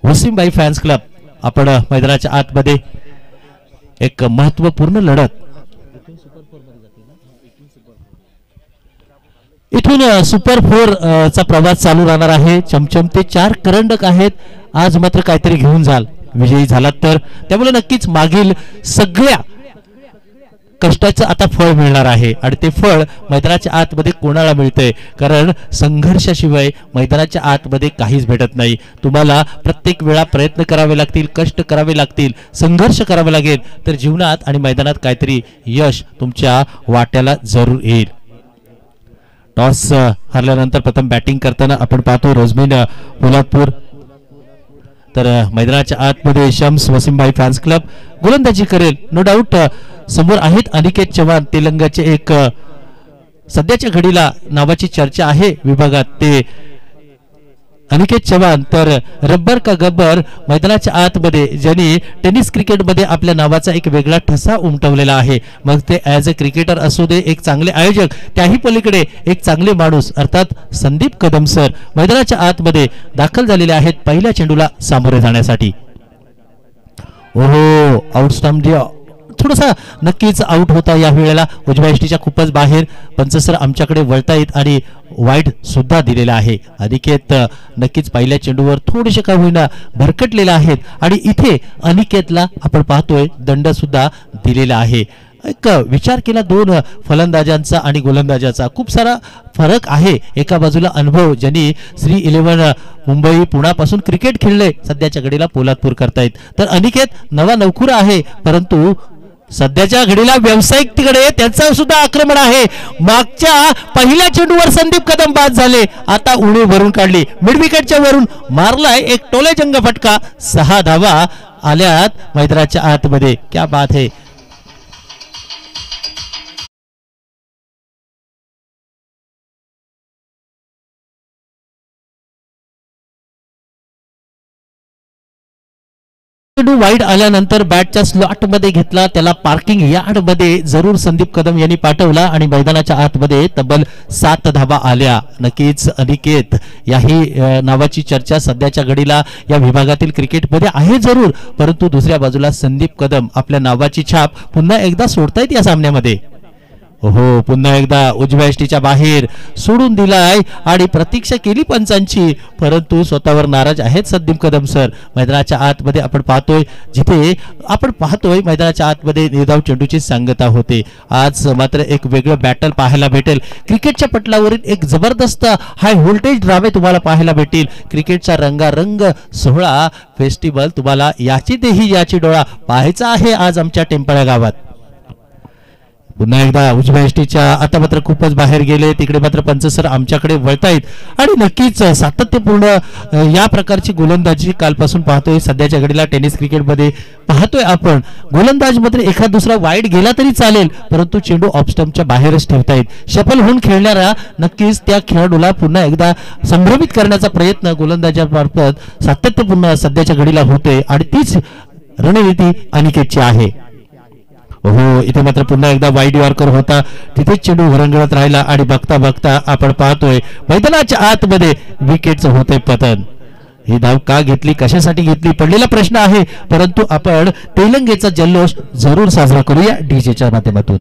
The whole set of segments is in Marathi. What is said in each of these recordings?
वसीमबाई फॅन्स क्लब आपण मैदानाच्या आतमध्ये एक महत्त्वपूर्ण लढत इथून सुपर 4 चा प्रवास चालू राहणार आहे। चमचम ते 4 करंडक आहेत। आज मात्र काहीतरी घेऊन जाल विजयी झालात तर, त्यामुळे नक्कीच मागील सगळ्या कष्टाचं आता फळ मिळणार आहे आणि ते फळ मैदानाच्या आतमध्ये कोणाला मिळतंय, कारण संघर्षाशिवाय मैदानाच्या आतमध्ये काहीच भेटत नाही। तुम्हाला प्रत्येक वेळा प्रयत्न करावे लागतील, कष्ट करावे लागतील, संघर्ष करावा लागेल, तर जीवनात आणि मैदानात काहीतरी यश तुमच्या वाट्याला जरूर येईल। टॉस हरल्यानंतर प्रथम बॅटिंग करताना आपण पाहतो रोजमीन पोलादपूर, तर मैदानाच्या आतमध्ये शम्स वसीमबाई फॅन्स क्लब गोलंदाजी करेल। नो डाऊट समोर आहेत अनिकेत चव्हाण, तेलंगाचे एक सध्याच्या घडीला नावाची चर्चा आहे विभागात, ते अनिकेत चव्हाण। तर रब्बर का गब्बर मैदानाच्या आतमध्ये ज्यांनी टेनिस क्रिकेटमध्ये आपल्या नावाचा एक वेगळा ठसा उमटवलेला आहे, मग ते ॲज अ क्रिकेटर असू दे, एक चांगले आयोजक, त्याही पलीकडे एक चांगले माणूस अर्थात संदीप कदम सर मैदानाच्या आतमध्ये दाखल झालेले आहेत पहिल्या चेंडूला सामोरे जाण्यासाठी। ओहो, आउटस्टंप थोडासा नक्कीच आउट होता या वेळेला, उजव्या यष्टीच्या खूपच बाहेर। पंच सर आमच्याकडे वळतायत आणि वाईड सुद्धा दिलेला आहे। अनिकेत नक्कीच पहिल्या चेंडूवर थोडेसे का होईना भरकटलेले आहेत आणि इथे अनिकेतला आपण पाहतोय दंड सुद्धा दिलेला आहे। एक विचार केला दोन फलंदाजांचा आणि गोलंदाजाचा, खूप सारा फरक आहे। एका बाजूला अनुभव ज्यांनी श्री 11 मुंबई पुण्यापासून क्रिकेट खेळले, सध्याच्या घडीला पोलादपूर करतायत, तर अनिकेत नवा नवखुरा आहे, परंतु सध्याच्या घडीला व्यावसायिकतेकडे त्यांचा सुद्धा आक्रमण आहे। मागच्या पहिल्या चेंडूवर संदीप कदम बाद झाले, आता उडी भरून काढली, मिड विकेटच्या वरून मारलाय एक टोले जंग फटका, 6 धावा आल्यात मैदानाच्या आतमध्ये। क्या बात है। वाईड आल्यानंतर बॅटच्या स्लॉट मध्ये घेतला, त्याला पार्किंग यार्ड मध्ये जरूर संदीप कदम यांनी पाठवला आणि मैदानाच्या आतमध्ये तब्बल 7 धावा आल्या। नक्कीच अनिकेत याही नावाची चर्चा सध्याच्या घडीला या विभागातील क्रिकेटमध्ये आहे जरूर, परंतु दुसऱ्या बाजूला संदीप कदम आपल्या नावाची छाप पुन्हा एकदा सोडतायत या सामन्यामध्ये। हो, पुन्हा एकदा उजव्या यष्टीच्या बाहेर सोडून दिलाय आणि प्रतीक्षा केली पंचांची, परंतु स्वतःवर नाराज आहेत संदीप कदम सर। मैदानाच्या आतमध्ये आपण पाहतोय, जिथे आपण पाहतोय मैदानाच्या आतमध्ये निर्धाव चेंडूची सांगता होते। आज मात्र एक वेगळं बॅटल पाहायला भेटेल, क्रिकेटच्या पटलावरील एक जबरदस्त हाय व्होल्टेज ड्रामे तुम्हाला पाहायला भेटेल। क्रिकेटचा रंगारंग सोहळा फेस्टिवल तुम्हाला याची देही याची डोळा पाहायचा आहे आज आमच्या टेंपळा गावात। पुन्हा एकदा उजव्या यष्टीच्या आता मात्र खूपच बाहेर गेले, तिकडे मात्र पंच सर आमच्याकडे वळतायत आणि नक्कीच सातत्यपूर्ण या प्रकारची गोलंदाजी कालपासून पाहतोय। सध्याच्या घडीला टेनिस क्रिकेटमध्ये पाहतोय आपण गोलंदाज मात्र एखाद दुसरा वाईड गेला तरी चालेल, परंतु चेंडू ऑफस्टंपच्या बाहेरच ठेवतायत। शफल होऊन खेळणारा नक्कीच त्या खेळाडूला पुन्हा एकदा संभ्रमित करण्याचा प्रयत्न गोलंदाजामार्फत सातत्यपूर्ण सध्याच्या घडीला होते आणि तीच रणनीती अनिकेतची आहे। हो, इथे मात्र पुन्हा एकदा वाईड यॉर्कर होता, तिथेच चेंडू घरंगळत राहिला आणि बघता बघता आपण पाहतोय मैदानाच्या आतमध्ये विकेटचं होते पतन। ही धाव का घेतली, कशासाठी घेतली, पडलेला प्रश्न आहे, परंतु आपण तेलंगेचा जल्लोष जरूर साजरा करूया डीजेच्या माध्यमातून।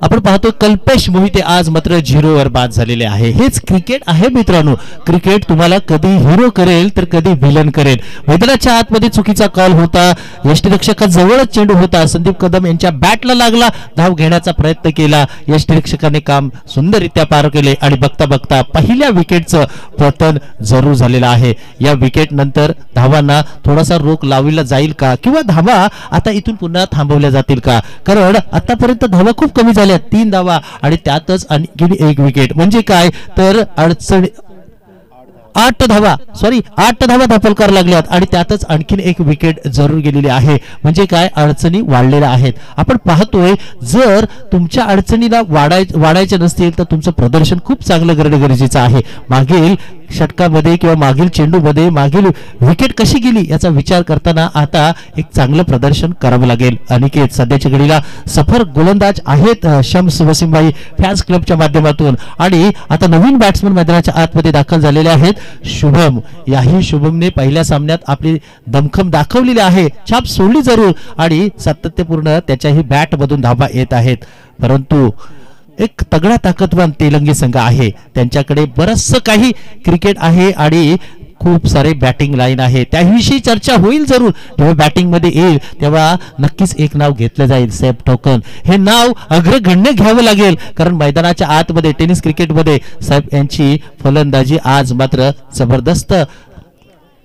आपण पाहतो कल्पेश मोहिते आज मात्र 0 वर बाद झालेले आहे। हेच क्रिकेट आहे मित्रांनो, क्रिकेट तुम्हाला कधी हिरो करेल तर कधी विलन करेल। मैदानाच्या आतमध्ये चुकीचा कॉल होता, यष्टीरक्षकाजवळच चेंडू होता, संदीप कदम यांच्या बॅटला लागला, धाव घेण्याचा प्रयत्न केला, यष्टीरक्षकाने काम सुंदररित्या पार केले आणि बघता बघता पहिल्या विकेटचं पतन जरूर झालेलं आहे। या विकेट नंतर धावांना थोडासा रोख लावला जाईल का, किंवा धावा आता इथून पुन्हा थांबवल्या जातील का, कारण आतापर्यंत धावा खूप कमी झाल्या, 3 धावा आणि त्यातच आणखी एक विकेट, म्हणजे काय तर 8 धावा धापलकार लागल्यात आणि त्यातच आणखीन एक विकेट जरूर गेलेली आहे, म्हणजे काय अडचणी वाढलेल्या आहेत। आपण पाहतोय जर तुमच्या अडचणीला वाढायचे नसतील तर तुमचं प्रदर्शन खूप चांगलं करणं गरजेचं आहे। मागील षटकामध्ये किंवा मागील चेंडूमध्ये मागील विकेट कशी गेली याचा विचार करताना आता एक चांगलं प्रदर्शन करावं लागेल. अनिकेत सध्याच्या घडीला सफर गोलंदाज आहेत शम्स वसीमभाई फॅन्स क्लबच्या माध्यमातून आणि आता नवीन बॅट्समन मैदानाच्या आतमध्ये दाखल झालेले आहेत शुभम. याही शुभमने पहिल्या सामन्यात आपली दमखम दाखवलेली आहे, छाप सोडली जरूर आणि सातत्यपूर्ण त्याच्याही बॅट मधून धाबा येत आहेत. परंतु एक तगडा ताकदवान तेलंगी संघ आहे, त्यांच्याकडे बरचसं काही क्रिकेट आहे आणि खूप सारे बॅटिंग लाईन आहे. त्याविषयी चर्चा होईल जरूर. जेव्हा बॅटिंग मध्ये येईल तेव्हा नक्कीच एक नाव घेतलं जाईल, सैफ ठोकन. हे नाव अग्रगण्य घ्यावं लागेल कारण मैदानाच्या आतमध्ये टेनिस क्रिकेटमध्ये सैफ यांची फलंदाजी आज मात्र जबरदस्त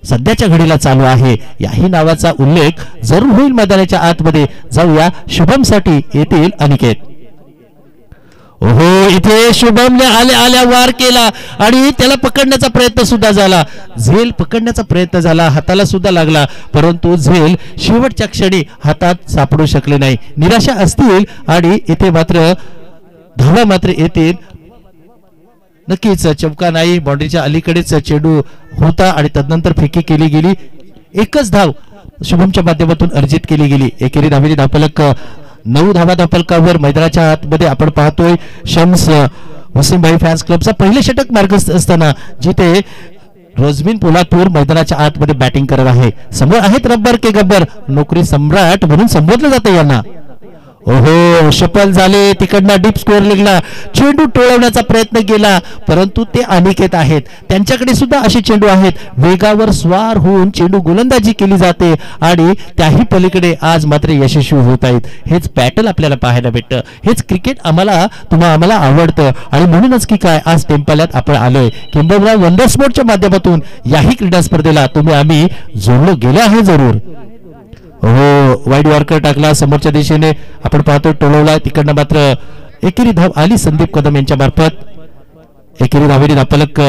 सध्याच्या घडीला चालू आहे. याही नावाचा उल्लेख जरूर होईल मैदानाच्या आतमध्ये. जाऊया शुभम साठी येतील अनिकेत. ओहो, इथे शुभमने आल्या वार केला आणि त्याला पकडण्याचा प्रयत्न सुद्धा झाला. झेल पकडण्याचा प्रयत्न झाला, हाताला सुद्धा लागला, परंतु झेल शेवटच्या क्षणी हातात सापडू शकले नाही. निराशा असतील आणि इथे मात्र धावा मात्र येतील. नक्कीच चमका नाही, बाउंड्रीच्या अलीकडेच चेंडू होता आणि तदनंतर फेकी केली गेली. एकच धाव शुभमच्या माध्यमातून अर्जित केली गेली. एकेरी धावेची धावफलक 9 धावा धावफलकावर मैदानाच्या आतमध्ये आपण पाहतोय शम्स वसीमभाई फॅन्स क्लबचा पहिले षटक मार्गस्थ असताना जिथे रोजमीन पोलादपूर मैदानाच्या आतमध्ये बॅटिंग करत आहे. समोर आहेत रब्बर के गब्बर, नोकरी सम्राट म्हणून संबोधलं जातं यांना. ओहो, सफल झाले, तिकडनं डीप स्कोअर निघाला, चेंडू टोळवण्याचा प्रयत्न केला परंतु ते अनिकेत आहेत, त्यांच्याकडे सुद्धा असे चेंडू आहेत. वेगावर स्वार होऊन चेंडू गोलंदाजी केली जाते आणि त्याही पलीकडे आज मात्र यशस्वी होत आहेत. हेच पॅटर्न आपल्याला पाहायला भेटतं, हेच क्रिकेट आम्हाला आवडतं आणि म्हणूनच की काय आज टेम्पल्यात आपण आलोय. किंबहुना वंडर स्पोर्टच्या माध्यमातून याही क्रीडा स्पर्धेला आम्ही जोडलो गेले आहे जरूर. हो, वाईड वॉर्कर टाकला समोरच्या दिशेने, आपण पाहतो टोलवला, तिकडनं मात्र एकेरी धाव आली संदीप कदम यांच्या मार्फत. एकेरी धावेरी धावफलक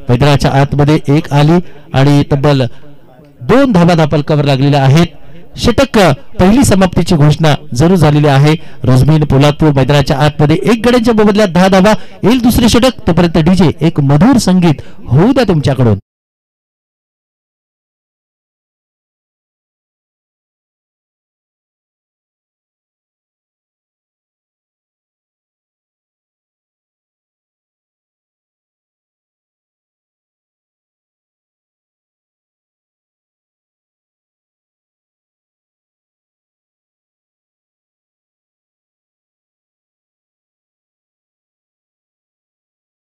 मैदानाच्या आतमध्ये एक आली आणि तब्बल 2 धावा धावफलकावर लागलेल्या आहेत. षटक पहिली समाप्तीची घोषणा जरूर झालेली आहे. रोजमीन पोलादपूर मैदानाच्या आतमध्ये 1 गड्यांच्या मोबदल्यात 10 धावा. येईल दुसरे षटक, तोपर्यंत डीजे एक मधुर संगीत होऊ द्या तुमच्याकडून.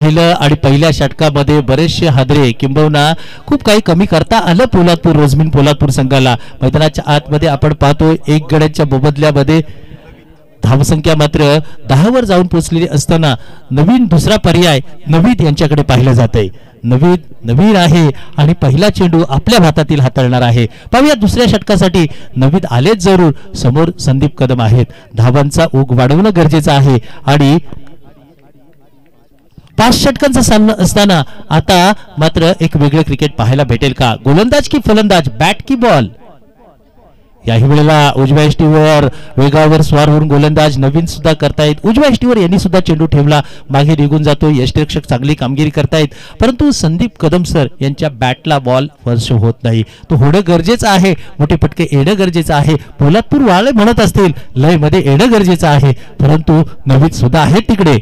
आणि पहिल्या षटकामध्ये बरेचसे हादरे किंबहुना खूप काही कमी करता आलं पोलादपूर रोजमीन पोलादपूर संघाला. मैदानाच्या आतमध्ये आपण पाहतोय 1 गड्यांच्या मोबदल्यामध्ये धावसंख्या मात्र 10 वर जाऊन पोहोचलेली असताना नवीन दुसरा पर्याय नवीद यांच्याकडे पाहिलं जातंय. नवीन आहे आणि पहिला चेंडू आपल्या हातातील हाताळणार आहे. पाहूया दुसऱ्या षटकासाठी नवीद आलेच जरूर. समोर संदीप कदम आहेत, धावांचा ओघ वाढवणं गरजेचं आहे आणि 5 षटकांचा सामना असताना आता मात्र एक वेगळं क्रिकेट पाहायला भेटेल का? गोलंदाज की फलंदाज, बॅट की बॉल? याही वेळेला उजव्या यष्टीवर वेगावर स्वार होऊन गोलंदाज नवीन सुद्धा करतायत. उजव्या यष्टीवर यांनी सुद्धा चेंडू ठेवला, मागे निघून जातो. यष्टिरक्षक चांगली कामगिरी करतायत परंतु संदीप कदम सर यांच्या बॅटला बॉल स्पर्श होत नाही. तो होणं गरजेचं आहे, मोठे फटके येणं गरजेचं आहे. पोलादपूर वाले म्हणत असतील लय मध्ये येणं गरजेचं आहे परंतु नवीन सुद्धा आहे तिकडे.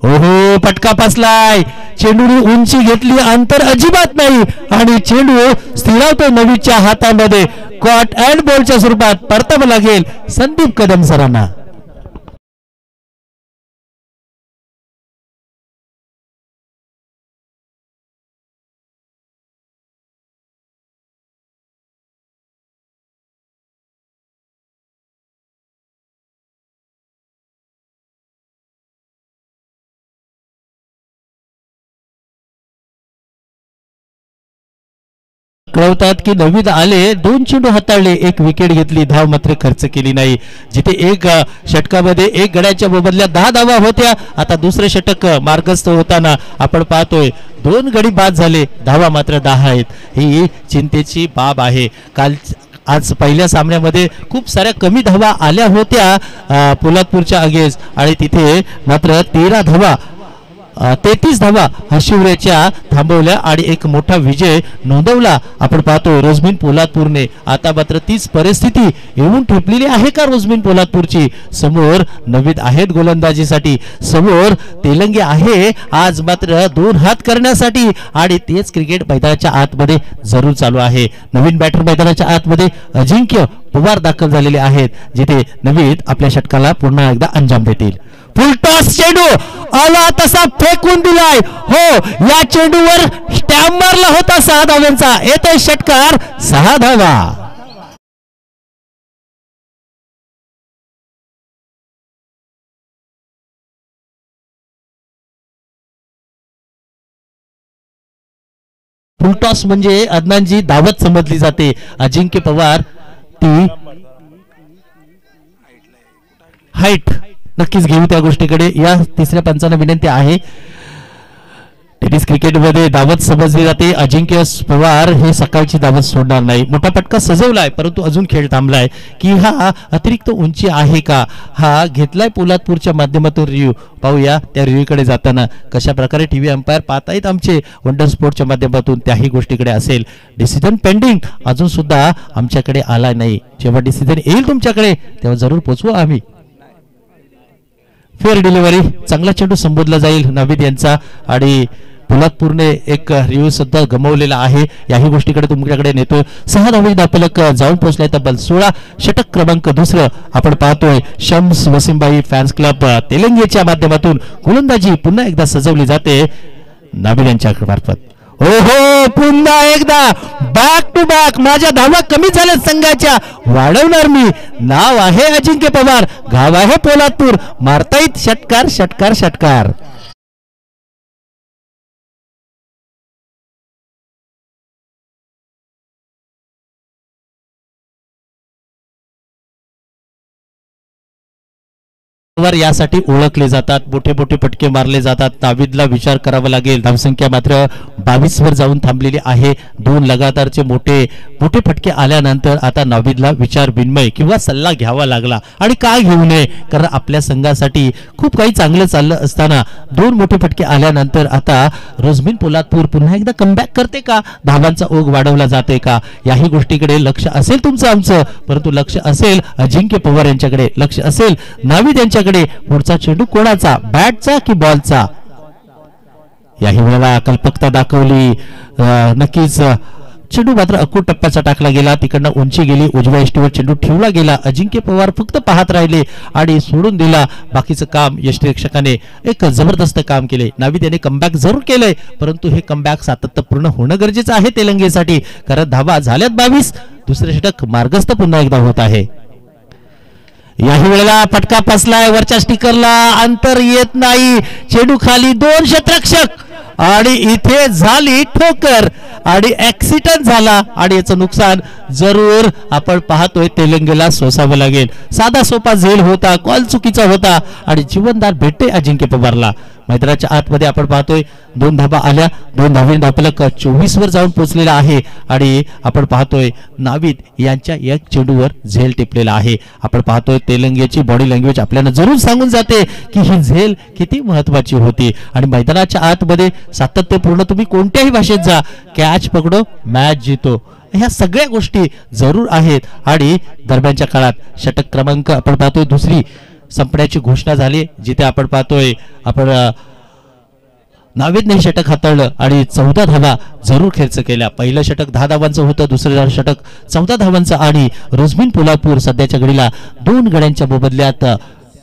ओहो, फटका पासलाय, चेंडूने उंची घेतली, अंतर अजिबात नाही आणि चेंडू स्थिरावतो नवीच्या हातामध्ये. कॉट अँड बॉलच्या स्वरूपात परतावं लागेल संदीप कदम सरांना. कळवतात की नवीद आले, 2 चेंडू हाताळले, 1 विकेट घेतली, धाव मात्र खर्च केली नाही. जिथे 1 षटकामध्ये 1 गड्याच्या मोबदल्यात 10 धावा होत्या, आता दुसरे षटक मार्गस्थ होताना आपण पाहतोय 2 गडी बाद झाले, धावा मात्र 10 आहेत. ही चिंतेची बाब आहे. आज पहिल्या सामन्यामध्ये खूप साऱ्या कमी धावा आल्या होत्या पोलादपूरच्या अगेन्स्ट आणि तिथे मात्र 13 धावा 33 धावा हर्षिवरेच्या थांबवल्या आणि एक मोठा विजय नोंदवला आपण पाहतो रोजमीन पोलादपूरने। आता मात्र तीच परिस्थिती येऊन ठेपलेली आहे का रोजमीन पोलादपूरची? समोर नवीद आहेत गोलंदाजीसाठी, समोर तेलंगे आहे आज मात्र 2 हात करण्यासाठी आणि तेच क्रिकेट मैदानाच्या आतमध्ये जरूर चालू आहे। नवीन बॅटर मैदानाच्या आतमध्ये अजिंक्य पवार दाखल झालेले आहेत, जिथे नवीद आपल्या षटकाला पुन्हा एकदा अंजाम देतील। फुल टॉस चेंडू आला तसा फेकून दिलाय, हो या चेंडूवर स्टॅम्प मारला होता 6 धावांचा, येतोय षटकार 6 धावा। फुल टॉस म्हणजे अदनानजी दावत समजली जाते। अजिंक्य पवार ती हाईट नक्कीच घेऊ त्या गोष्टीकडे। या तिसऱ्या पंचांना विनंती आहे, टेनिस क्रिकेटमध्ये दावत समजली जाते। अजिंक्य पवार हे सकाळची दावत सोडणार नाही। मोठा फटका सजवलाय परंतु अजून खेळ थांबलाय की हा अतिरिक्त उंची आहे का, हा घेतलाय पोलादपूरच्या माध्यमातून रिव्ह्यू। पाहूया त्या रिव्ह्यूकडे जाताना कशा प्रकारे टीव्ही अंपायर पाहतायत आमचे वंडर स्पोर्टच्या माध्यमातून, त्याही गोष्टीकडे असेल। डिसिजन पेंडिंग अजून सुद्धा आमच्याकडे आला नाही, जेव्हा डिसिजन येईल तुमच्याकडे तेव्हा जरूर पोहोचवू आम्ही। फेअर डिलिव्हरी, चांगला चेंडू संबोधला जाईल नवीद यांचा आणि पोलादपूरने एक रिव्ह्यू सुद्धा गमावलेला आहे, याही गोष्टीकडे तुमच्याकडे नेतो। 6 धावांची धावफलक जाऊन पोहोचलाय तब्बल 16। षटक क्रमांक 2 आपण पाहतोय शम्स वसीमबाई फॅन्स क्लब तेलंगेच्या माध्यमातून गोलंदाजी पुन्हा एकदा सजवली जाते नाबिल यांच्या मार्फत। ओहो पुन्हा एकदा बॅक टू बॅक, माझ्या धावा कमी झाल्या संघाच्या, वाढवणार मी। नाव आहे अजिंक्य पवार, गाव आहे पोलादपूर, मारतायत षटकार षटकार षटकार। यासाठी ओळखले जातात, मोठे मोठे फटके मारले जातात। नाविदला विचार करावा लागेल, धावसंख्या मात्र 22 वर जाऊन थांबलेली आहे। 2 लगातारचे मोठे मोठे फटके आल्यानंतर आता नाविदला विचार विनिमय किंवा सल्ला घ्यावा लागला, आणि काय घेऊ नये, कारण आपल्या संघासाठी खूप काही चांगलं चाललं असताना 2 मोठे फटके आल्यानंतर आता रोजमीन पोलादपूर पुन्हा एकदा कमबॅक करते का, धावांचा ओघ वाढवला जाते का, याही गोष्टीकडे लक्ष असेल तुमचं आमचं, परंतु लक्ष असेल अजिंक्य पवार यांच्याकडे, लक्ष असेल नाविद यांच्याकडे। पुढचा चेंडू कोणाचा, बॅटचा की बॉलचा, याही वेळेला कल्पकता दाखवली। नक्कीच चेंडू मात्र अकूट टप्प्याचा टाकला गेला, तिकडनं उंची गेली, उजव्या यष्टीवर चेंडू ठेवला गेला। अजिंक्य पवार फक्त पाहत राहिले आणि सोडून दिला, बाकीचं काम यष्टीरक्षकाने एक जबरदस्त काम केले। नाविद याने कमबॅक जरूर केलंय, परंतु हे कमबॅक सातत्यपूर्ण होणं गरजेचं आहे तेलंगेसाठी, कारण धावा झाल्यात 22। दुसरे षटक मार्गस्थ पुन्हा एकदा होत आहे। याही वेळेला फटका फसलाय, वरच्या स्टिकरला अंतर येत नाही, चेंडू खाली, 2 क्षेत्ररक्षक आणि इथे झाली ठोकर आणि ऍक्सिडेंट झाला आणि याचं नुकसान जरूर आपण पाहतोय तेलंगेला सोसावं लागेल। साधा सोपा झेल होता, कॉल चुकीचा होता आणि जीवनदार भेटते अजिंक्य पवारला। मैदानाच्या आतमध्ये आपण पाहतोय 2 धावा आल्या, 2 धावांनी धावफलक 24 वर जाऊन पोहोचलेला आहे आणि आपण पाहतोय नाविद यांच्या एक चेंडूवर झेल टिपलेला आहे। आपण पाहतोय तेलंगेची बॉडी लँग्वेज आपल्याला जरूर सांगून जाते की ही झेल किती महत्वाची होती आणि मैदानाच्या आतमध्ये सातत्यपूर्ण तुम्ही कोणत्याही भाषेत जा, कॅच पकडो मॅच जितो, ह्या सगळ्या गोष्टी जरूर आहेत। आणि दरम्यानच्या काळात षटक क्रमांक आपण पाहतोय 2 संपण्याची घोषणा झाली, जिथे आपण पाहतोय आपण नाविदने षटक हाताळलं आणि 14 धावा जरूर खर्च केल्या। पहिलं षटक 10 धावांचं होतं, दुसरं षटक 14 धावांचं आणि रोजमीन पोलादपूर सध्याच्या घडीला 2 गड्यांच्या मोबदल्यात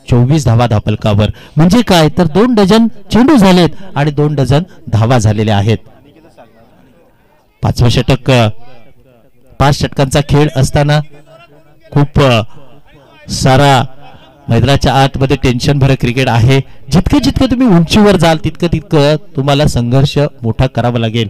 24 धावा धावफलकावर, म्हणजे काय तर 2 डझन चेंडू झालेत आणि 2 डझन धावा झालेल्या आहेत। 5वं षटक 5 षटकांचा खेळ असताना खूप सारा मैदानाच्या आतमध्ये टेन्शन भरत क्रिकेट आहे। जितके जितके तुम्ही उंचीवर जाल तितकं तितकं तुम्हाला संघर्ष मोठा करावा लागेल।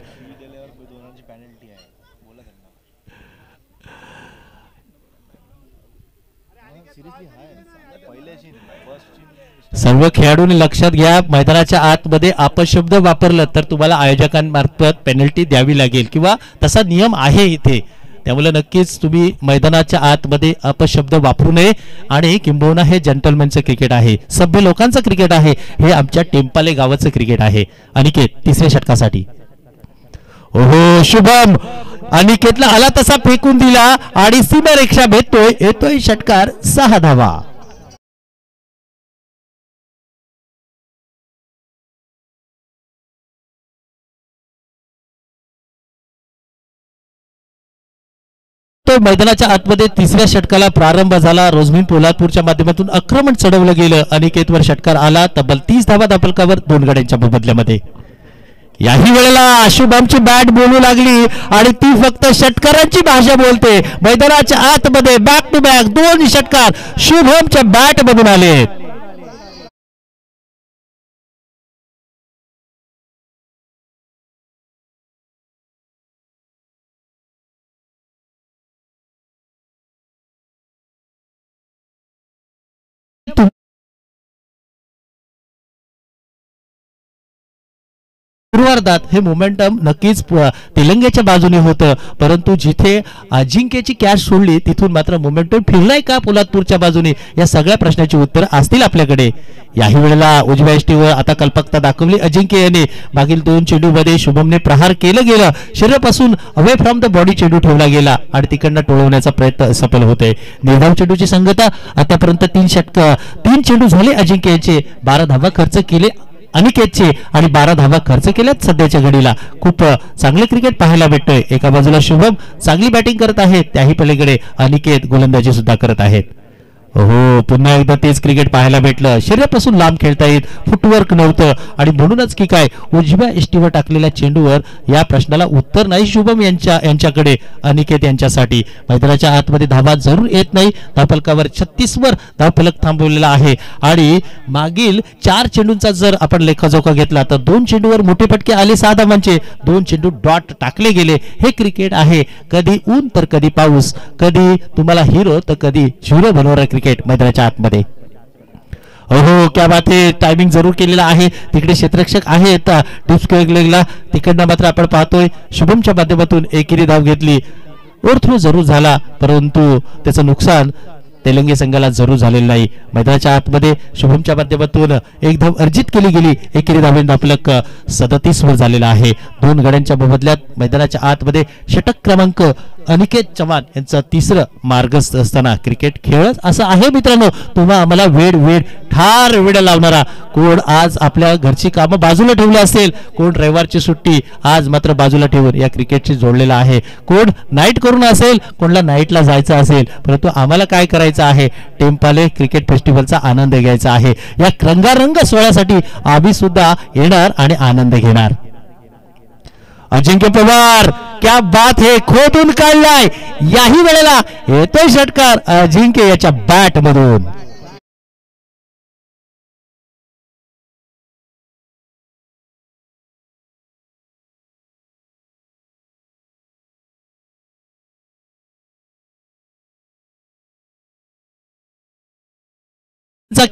सर्व खेळाडूंनी लक्षात घ्या, मैदानाच्या आतमध्ये अपशब्द वापरलं तर तुम्हाला आयोजकांमार्फत पेनल्टी द्यावी लागेल किंवा तसा नियम आहे इथे। त्यामुळे नक्कीच तुम्ही मैदानाच्या आतमध्ये अपशब्द वापरू नये आणि किंबहुना हे जेंटलमॅनचं क्रिकेट आहे, सभ्य लोकांचं क्रिकेट आहे, हे आमच्या टेंपाले गावाचं क्रिकेट आहे. अनिकेत तिसऱ्या षटकासाठी. ओहो शुभम अनिकेतला आला तसा फेकून दिला आणि सीमारेषा भेटतोय, येतोय षटकार 6 धावा. मैदानाच्या आतमध्ये तिसऱ्या षटकाला प्रारंभ झाला. रोजमीन पोलादपूरच्या माध्यमातून आक्रमण चढवलं गेलं. अनिकेतवर षटकार आला. तब्बल 30 धावा दापलकावर 2 गड्यांच्या बदल्यामध्ये. याही वेळेला शुभमची बॅट बोलू लागली आणि ती फक्त षटकारांची भाषा बोलते. मैदानाच्या आतमध्ये बॅक टू बॅक 2 षटकार शुभमच्या बॅट मधून आले. पूर्वार्धात हे मोमेंटम नक्कीच तेलंगणाच्या बाजूने होतं, परंतु जिथे अजिंक्यची कॅच सोडली तिथून मात्र मोमेंटम फिरलाय का पोलादपूरच्या बाजूने, या सगळ्या प्रश्नाची उत्तर असतील आपल्याकडे. याही वेळेला उजव्या यष्टीवर आता कल्पकता दाखवली अजिंक्य याने. मागील 2 चेंडूमध्ये शुभमने प्रहार केलं गेलं, शरीरापासून अवे फ्रॉम द बॉडी चेंडू ठेवला गेला आणि तिकडनं टोळवण्याचा प्रयत्न सफल होतोय. निर्धाव चेंडूची संगता. आतापर्यंत 3 चेंडू झाले अजिंक्य यांचे. 12 धावा खर्च केले अनिकेतचे आणि 12 धावा खर्च केल्यात सध्याच्या घडीला. खूप चांगले क्रिकेट पाहायला भेटतोय. एका बाजूला शुभम चांगली बॅटिंग करत आहेत, त्याही पलीकडे अनिकेत गोलंदाजी सुद्धा करत आहेत. हो पुन्हा एकदा तेच क्रिकेट पाहायला भेटलं. शरीरापासून लांब खेळता येत, फुटवर्क नव्हतं आणि म्हणूनच की काय उजव्या यष्टीवर टाकलेल्या चेंडूवर या प्रश्नाला उत्तर नाही शुभम यांच्याकडे. अनिकेत यांच्यासाठी मैदानाच्या आतमध्ये धावा जरूर येत नाही. धावफलकावर 36 वर धावफलक थांबवलेला आहे आणि मागील 4 चेंडूंचा जर आपण लेखाजोखा घेतला तर 2 चेंडूवर मोठे फटके आले 6 धावांचे. 2 चेंडू डॉट टाकले गेले. हे क्रिकेट आहे. कधी ऊन तर कधी पाऊस, कधी तुम्हाला हिरो तर कधी झिरो बनवणारा क्रिकेट मैदानाच्या आतमध्ये. हो क्या बात आहे. टायमिंग जरूर केलेला आहे. तिकडे क्षेत्ररक्षक आहेत डिस्कलेगला. तिकडनं मात्र आपण पाहतोय शुभमच्या माध्यमातून एकेरी धाव घेतली. ओव्हरथ्रो जरूर झाला, परंतु त्याचं नुकसान तेलंगी संघाला जरूर झालेलं नाही. मैदानाच्या आतमध्ये शुभमच्या माध्यमातून एक धाव अर्जित केली गेली. एकेरी धावेन धावफलक 37 वर झालेला आहे. 2 गड्यांच्या बदल्यात मैदानाच्या आतमध्ये षटक क्रमांक अनिकेत चव्हाण यांचा 3रं मार्गस्थ असताना क्रिकेट खेळच असं आहे मित्रांनो. तुम्हा आम्हाला वेळ ठार वेळ लावणारा. कोण आज आपल्या घरची कामं बाजूला ठेवली असेल, कोण रविवारची सुट्टी आज मात्र बाजूला ठेवून या क्रिकेटशी जोडलेला आहे. कोण नाईट करून असेल, कोणला नाईटला जायचं असेल, परंतु आम्हाला काय करायचं आहे, टेंपाले क्रिकेट फेस्टिवलचा आनंद घ्यायचा आहे. या रंगारंग सोहळ्यासाठी आम्ही सुद्धा येणार आणि आनंद घेणार. अजिंक्य पवार क्या बात है, खोदून काढलाय. याही वेळेला येतोय षटकार अजिंक्य याच्या बॅट मधून.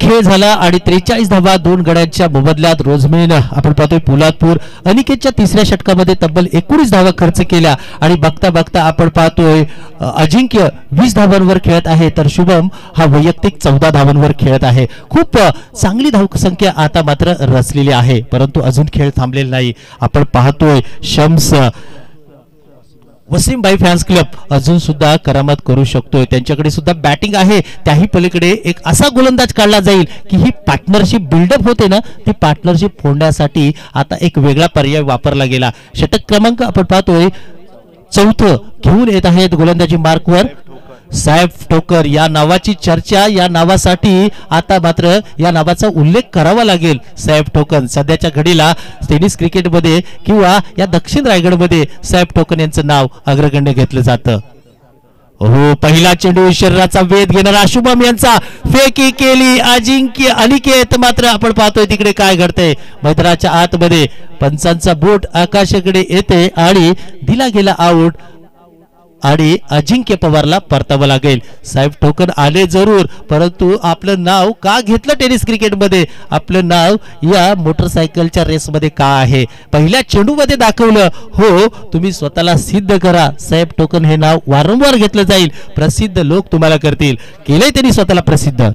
खेळ झाला आणि 43 धावा 2 गड्यांच्या मोबदल्यात रोजमेन आपण पाहतोय पोलादपूर. अनिकेतच्या 3ऱ्या षटकामध्ये तब्बल 19 धावा खर्च केल्या आणि बघता बघता आपण पाहतोय अजिंक्य 20 धावांवर खेळत आहे तर शुभम हा वैयक्तिक 14 धावांवर खेळत आहे. खूप चांगली धावसंख्या आता मात्र रचलेली आहे, परंतु अजून खेळ थांबलेला नाही. आपण पाहतोय शम्स वसीम भाई फॅन्स क्लब अजून सुद्धा करामत करू शकतोय. त्यांच्याकडे सुद्धा बॅटिंग आहे. त्याही पलीकडे एक असा गोलंदाज काढला जाईल की ही पार्टनरशिप बिल्डअप होते ना, ती पार्टनरशिप फोडण्यासाठी आता एक वेगळा पर्याय वापरला गेला. षटक क्रमांक आपण पाहतोय 4थं घेऊन येत आहेत गोलंदाजी मार्कवर सैफ ठोकर. या नावाची चर्चा, या नावासाठी आता मात्र या नावाचा उल्लेख करावा लागेल. सैफ ठोकर सध्याच्या घडीला टेनिस क्रिकेटमध्ये किंवा या दक्षिण रायगडमध्ये सैफ ठोकर यांचं नाव अग्रगण्य घेतलं जातं. हो पहिला चेंडू शरीराचा वेध घेणारा शुभम यांचा फेकी केली अजिंक्य. अनिकेत मात्र आपण पाहतोय तिकडे काय घडतंय मैदानाच्या आतमध्ये. पंचांचा बोट आकाशाकडे येते आणि दिला गेला आउट. आणि अजिंक्य पवारला परतावं लागेल. साहेब टोकन आले जरूर, परंतु आपलं नाव का घेतलं टेनिस क्रिकेटमध्ये, आपलं नाव या मोटरसायकलच्या रेसमध्ये का आहे, पहिल्या चेंडूमध्ये दाखवलं. हो, तुम्ही स्वतःला सिद्ध करा. साहेब टोकन हे नाव वारंवार घेतलं जाईल, प्रसिद्ध लोक तुम्हाला करतील. केलंय त्यांनी स्वतःला प्रसिद्ध.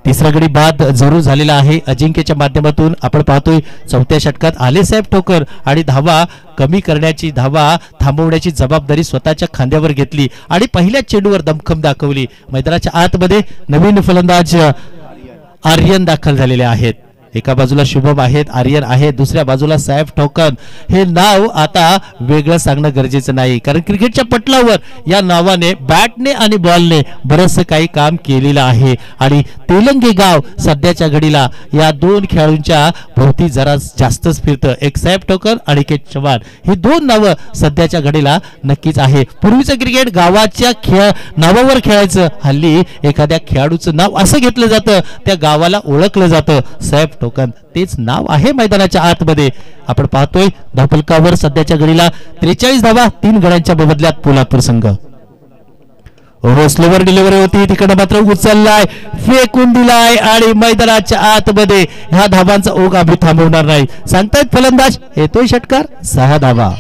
तिसरा गडी बाद जरूर झालेला आहे अजिंक्यच्या माध्यमातून. आपण पाहतोय चौथ्या षटकात आले साहेब ठोकर आणि धावा कमी करण्याची, धावा थांबवण्याची जबाबदारी स्वतःच्या खांद्यावर घेतली आणि पहिल्या चेंडूवर दमखम दाखवली. मैदानाच्या आतमध्ये नवीन फलंदाज आर्यन दाखल झालेले आहेत. एका बाजूला शुभम आहेत, आर्यन आहे, दुसऱ्या बाजूला साहेब ठोकन. हे नाव आता वेगळं सांगणं गरजेचं नाही, कारण क्रिकेटच्या पटलावर या नावाने बॅटने आणि बॉलने बरंचसं काही काम केलेलं आहे. आणि तेलंगे गाव सध्याच्या घडीला या दोन खेळाडूंच्या भोवती जरा जास्तच फिरतं. एक साहेब ठोकन आणि अनिकेत चव्हाण, ही दोन नावं सध्याच्या घडीला नक्कीच आहे. पूर्वीचं क्रिकेट गावाच्या नावावर खेळायचं, हल्ली एखाद्या खेळाडूचं नाव असं घेतलं जातं, त्या गावाला ओळखलं जातं. साहेब टोकन तेच नाव आहे मैदानाच्या आतमध्ये. आपण पाहतोय धावफलकावर सध्याच्या घडीला 43 धावा 3 गड्यांच्या बदल्यात पोलादपूर संघ. स्लोवर डिलिव्हरी होती, तिकडे मात्र उचललाय, फेकून दिलाय आणि मैदानाच्या आतमध्ये ह्या धावांचा ओघ आम्ही थांबवणार नाही सांगतायत फलंदाज. येतोय षटकार, 6 धावा.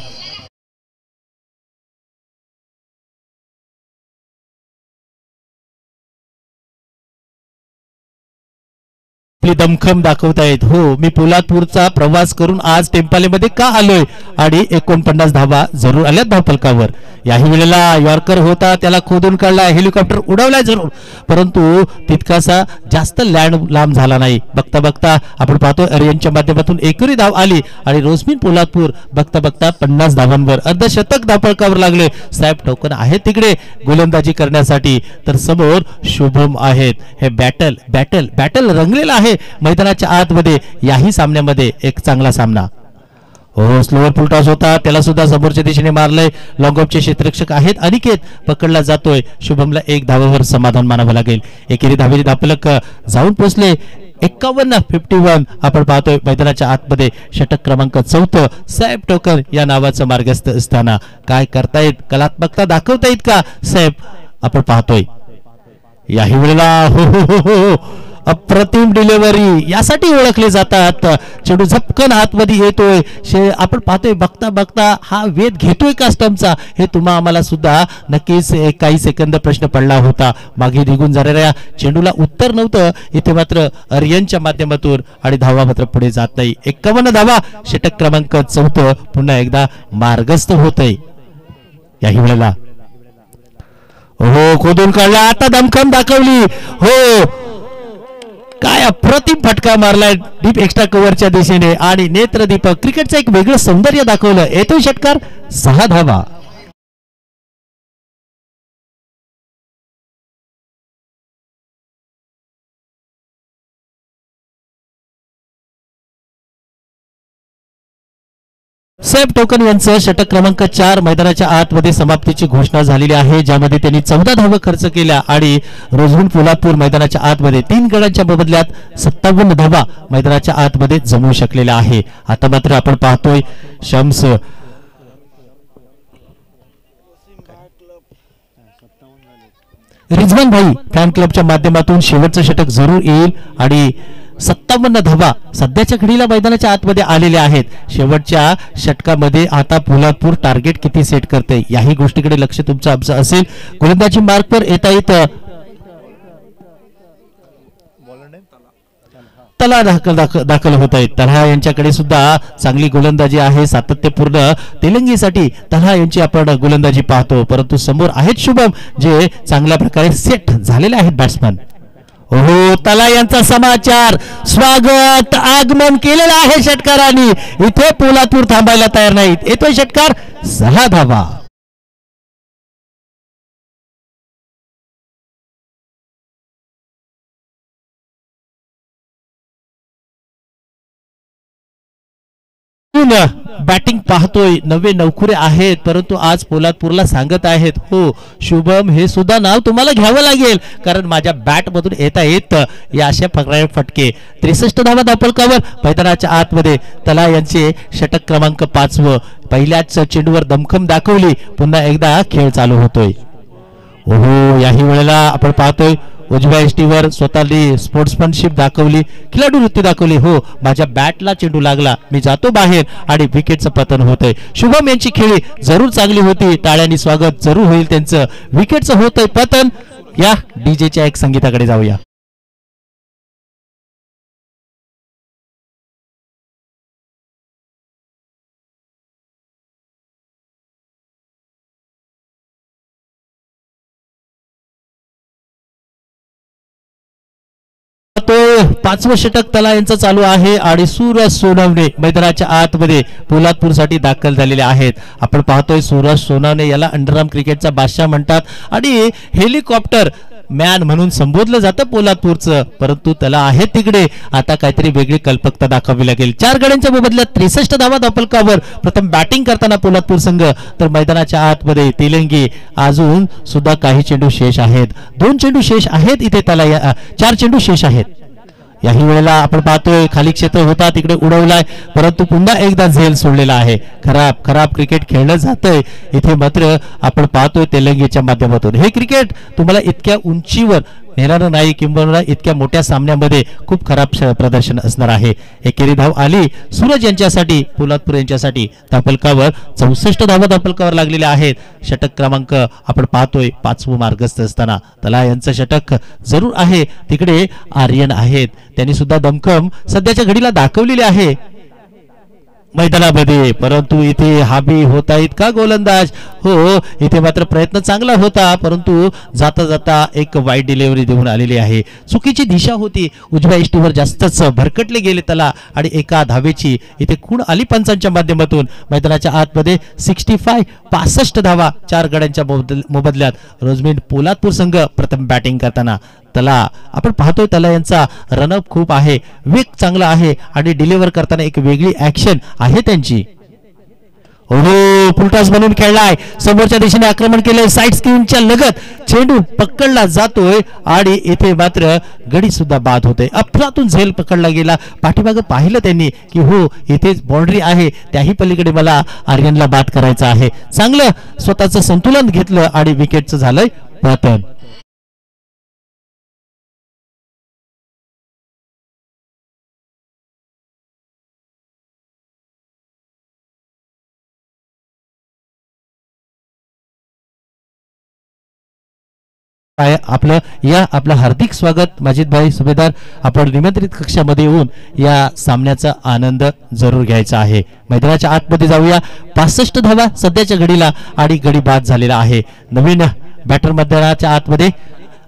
दमखम दाखवतायत. हो, मी पोलादपूरचा प्रवास करून आज टेम्पालेमध्ये का आलोय आणि 49 धावा जरूर आल्यात धावफलकावर. याही वेळेला यॉर्कर होता, त्याला खोदून काढला, हेलिकॉप्टर उडवलाय जरूर, परंतु तितकासा जास्त लांब झाला नाही. बघता बघता आपण पाहतो आर्यनच्या माध्यमातून एकेरी धाव आली आणि रोजमीन पोलादपूर बघता बघता 50 धावांवर अर्धशतक धावफलकावर लागले. साहेब टोकन आहेत तिकडे गोलंदाजी करण्यासाठी, तर समोर शुभम आहेत. हे बॅटल बॅटल बॅटल रंगलेलं आहे मैदानाच्या आतमध्ये. याही सामन्यामध्ये एक चांगला सामना. हो, स्लोवर फुल टॉस होता, त्याला सुद्धा समोरच्या दिशेने मारलंय. लॉंग ऑफचे क्षेत्ररक्षक आहेत अनिकेत, पकडला जातोय. शुभमला 1 धावावर समाधान मानावं लागेल. एकेरी धावेची धावफलक जाऊन पोहोचले 51 आपण पाहतोय मैदानाच्या आतमध्ये षटक क्रमांक 4 साहेब टोकन या नावाचं मार्गस्थ असताना काय करतायत, कलात्मकता दाखवतायत का साहेब, आपण पाहतोय. याही वेळेला हो हो हो हो अप्रतिम डिलिव्हरी यासाठी ओळखले जातात. चेंडू झपकन आतमध्ये येतोय, आपण पाहतोय. बघता बघता हा वेध घेतोय का स्टंपचा, हे तुम्हा आम्हाला सुद्धा नक्कीच काही सेकंद प्रश्न पडला होता. मागे निघून जाणाऱ्या चेंडूला उत्तर नव्हतं. इथे मात्र आर्यनच्या माध्यमातून आणि धावा मात्र पुढे जात नाही. 51 धावा, षटक क्रमांक 4 पुन्हा एकदा मार्गस्थ होतय. याही वेळेला हो, खोदून काढला, आता दमखम दाखवली. हो, काय अप्रतिम फटका मारलाय डीप एक्स्ट्रा कव्हरच्या दिशेने आणि नेत्रदीपक क्रिकेटचं एक वेगळं सौंदर्य दाखवलं. येतोय षटकार, 6 धावा. साहेब टोकन यांचं षटक क्रमांक 4 मैदानाच्या आतमध्ये समाप्तीची घोषणा झालेली आहे, ज्यामध्ये त्यांनी 14 धावा खर्च केल्या आणि रोजवून पोलादपूर मैदानाच्या आतमध्ये 3 गड्यांच्या बदल्यात 57 धावा मैदानाच्या आतमध्ये जमवू शकलेल्या आहे. आता मात्र आपण पाहतोय शम्स रिजवान भाई फॅन क्लबच्या माध्यमातून शेवटचं षटक जरूर येईल आणि 57 धावा सध्याच्या घडीला मैदानाच्या आतमध्ये आलेल्या आहेत. शेवटच्या षटकामध्ये आता पोलादपूर टार्गेट किती सेट करते याही गोष्टीकडे लक्ष तुमचं आमचं असेल. गोलंदाजी मार्कवर येता येतं तला दाखल होत आहेत. तल्हा यांच्याकडे सुद्धा चांगली गोलंदाजी आहे, सातत्यपूर्ण तेलंगीसाठी तल्हा यांची आपण गोलंदाजी पाहतो, परंतु समोर आहेत शुभम जे चांगल्या प्रकारे सेट झालेले आहेत बॅट्समन. हो, तला यांचा समाचार, स्वागत, आगमन केलेलं आहे षटकारांनी. इथे पोलादपूर थांबायला तयार नाहीत. येतोय षटकार, 6 धावा. आजून बॅटिंग पाहतोय, नवे नवखुरे आहेत, परंतु आज पोलादपूरला सांगत आहेत हो शुभम हे सुद्धा नाव तुम्हाला घ्यावं लागेल, कारण माझ्या बॅट मधून येता येत या अशा फटके. 63 धावा धापलकावर मैदानाच्या आतमध्ये तला यांचे षटक क्रमांक 5. पहिल्याच चेंडूवर दमखम दाखवली, पुन्हा एकदा खेळ चालू होतोय. ओहो याही वेळेला आपण पाहतोय उजव्या एष्टीवर स्वतःली स्पोर्ट्समॅनशिप दाखवली, खिलाडू वृत्ती दाखवली. हो माझ्या बॅटला चेंडू लागला, मी जातो बाहेर आणि विकेटचं पतन होतंय. शुभम यांची खेळी जरूर चांगली होती, टाळ्यांनी स्वागत जरूर होईल त्यांचं. विकेटचं होतंय पतन. या डीजेच्या एक संगीताकडे जाऊया. तो 5वं षटक तला यांचं चालू आहे आणि सूरज सोनवणे मैदानाच्या आतमध्ये पोलादपूर साठी दाखल झालेले आहेत. आपण पाहतोय सूरज सोनवणे याला अंडरआर्म क्रिकेटचा बादशाह म्हणतात आणि हेलिकॉप्टर मॅन म्हणून संबोधलं जातं पोलादपूरचं, परंतु त्याला आहे तिकडे आता काहीतरी वेगळी कल्पकता दाखवावी लागेल. 4 गड्यांच्या मोबदल्यात 63 धावा धापलकावर प्रथम बॅटिंग करताना पोलादपूर संघ, तर मैदानाच्या आतमध्ये तेलंगी अजून सुद्धा काही चेंडू शेष आहेत. 2 चेंडू शेष आहेत इथे, त्याला 4 चेंडू शेष आहेत. याही वेळेला आपण पाहतोय खाली क्षेत्र होता तिकडे उडवलाय, परंतु पुन्हा एकदा झेल सोडलेला आहे. खराब क्रिकेट खेळलं जातंय इथे. मात्र आपण पाहतोय तेलंगीच्या माध्यमातून हे क्रिकेट तुम्हाला इतक्या उंचीवर नेणार नाही, किंबहुना इतक्या मोठ्या सामन्यामध्ये खूप खराब प्रदर्शन असणार आहे. एकेरी धाव आली सूरज यांच्यासाठी, पोलादपूर यांच्यासाठी. धापलकावर 64 धावा धापलकावर लागलेले आहेत. षटक क्रमांक आपण पाहतोय 5वं मार्गस्थ असताना तला यांचं षटक जरूर आहे. तिकडे आर्यन आहेत, त्यांनी सुद्धा दमखम सध्याच्या घडीला दाखवलेली आहे मैदानामध्ये, परंतु इथे हाबी होता इतका गोलंदाज. हो इथे मात्र प्रयत्न चांगला होता, परंतु जाता जाता एक वाईट डिलिव्हरी देऊन आलेली आहे. चुकीची दिशा होती, उजव्या इष्टीवर जास्तच भरकटले गेले त्याला आणि एका धावेची इथे खूण आली पंचांच्या माध्यमातून. मैदानाच्या आतमध्ये 65 धावा 4 गड्यांच्या मोबदल्यात रोजमीन पोलादपूर संघ प्रथम बॅटिंग करताना. तला आपण पाहतोय तला यांचा रनअप खूप आहे, वेग चांगला आहे आणि डिलिव्हर करताना एक वेगळी ऍक्शन आहे त्यांची. ओहो फुलटॉस बनवून खेळलाय, समोरच्या दिशेने आक्रमण केलंय, साइड स्क्रीनच्या लगत चेंडू पकडला जातोय आणि इथे मात्र गडी सुद्धा बाद होते. अफलातून झेल पकडला गेला, पाठीमागे पाहिलं त्यांनी की हो इथेच बाउंड्री आहे, त्याही पलीकडे मला आर्यनला बाद करायचं आहे. चांगलं स्वतःचं संतुलन घेतलं आणि विकेटचं झालंय पतन. आपलं हार्दिक स्वागत माजिद भाई सुभेदार. आपण निमंत्रित कक्षामध्ये येऊन या सामन्याचा आनंद जरूर घ्यायचा आहे. मैदानाच्या आतमध्ये जाऊया. 65 धावा सध्याच्या घडीला आणि गडी बाद झालेला आहे. नवीन बॅटर मैदानाच्या आतमध्ये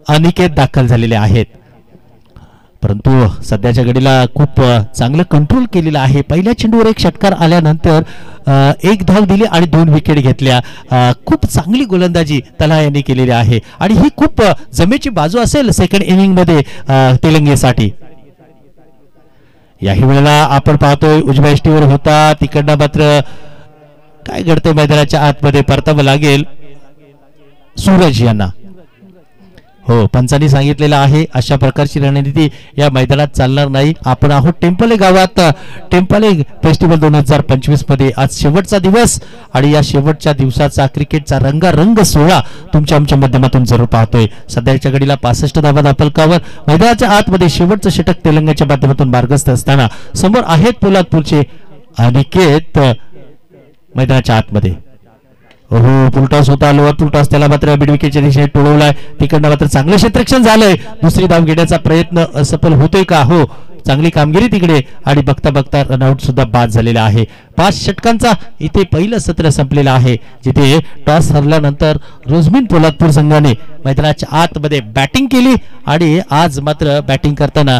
अनिकेत दाखल झालेले आहेत, परंतु सध्याच्या घडीला खूप चांगलं कंट्रोल केलेलं आहे. पहिल्या चेंडूवर एक षटकार आल्यानंतर 1 धाव दिली आणि 2 विकेट घेतल्या. खूप चांगली गोलंदाजी तला यांनी केलेली आहे आणि ही खूप जमेची बाजू असेल सेकंड इनिंग मध्ये तेलंगेसाठी. याही वेळेला आपण पाहतोय उजव्या इष्टीवर होता, तिकडनं मात्र काय घडतंय मैदानाच्या आतमध्ये परतावं लागेल सूरज यांना. हो पंचांनी सांगितलेलं आहे अशा प्रकारची रणनीती या मैदानात चालणार नाही. आपण आहोत टेम्पले गावात, टेम्पले फेस्टिवल 2025 मध्ये. आज शेवटचा दिवस आणि या शेवटच्या दिवसाचा क्रिकेटचा रंगारंग सोहळा तुमच्या आमच्या माध्यमातून जरूर पाहतोय. सध्याच्या घडीला 65 धावा धापलकावर मैदानाच्या आतमध्ये शेवटचं षटक तेलंगणाच्या माध्यमातून मार्गस्थ असताना समोर आहेत पोलादपूरचे अनिकेत मैदानाच्या आतमध्ये. ओहो फुलटॉस होता, लोअर फुलटॉस, त्याला मात्र मिड विकेटच्या दिशेने टोळवलाय. तिकडनं मात्र चांगलं क्षेत्ररक्षण झालंय. दुसरी धाव घेण्याचा प्रयत्न असफल होतोय का? हो चांगली कामगिरी तिकडे आणि बघता बघता रनआउट सुद्धा बाद झालेला आहे. 5 षटकांचा इथे पहिलं सत्र संपलेलं आहे, जिथे टॉस हरल्यानंतर रोजमीन पोलादपूर संघाने मैदानाच्या आतमध्ये बॅटिंग केली आणि आज मात्र बॅटिंग करताना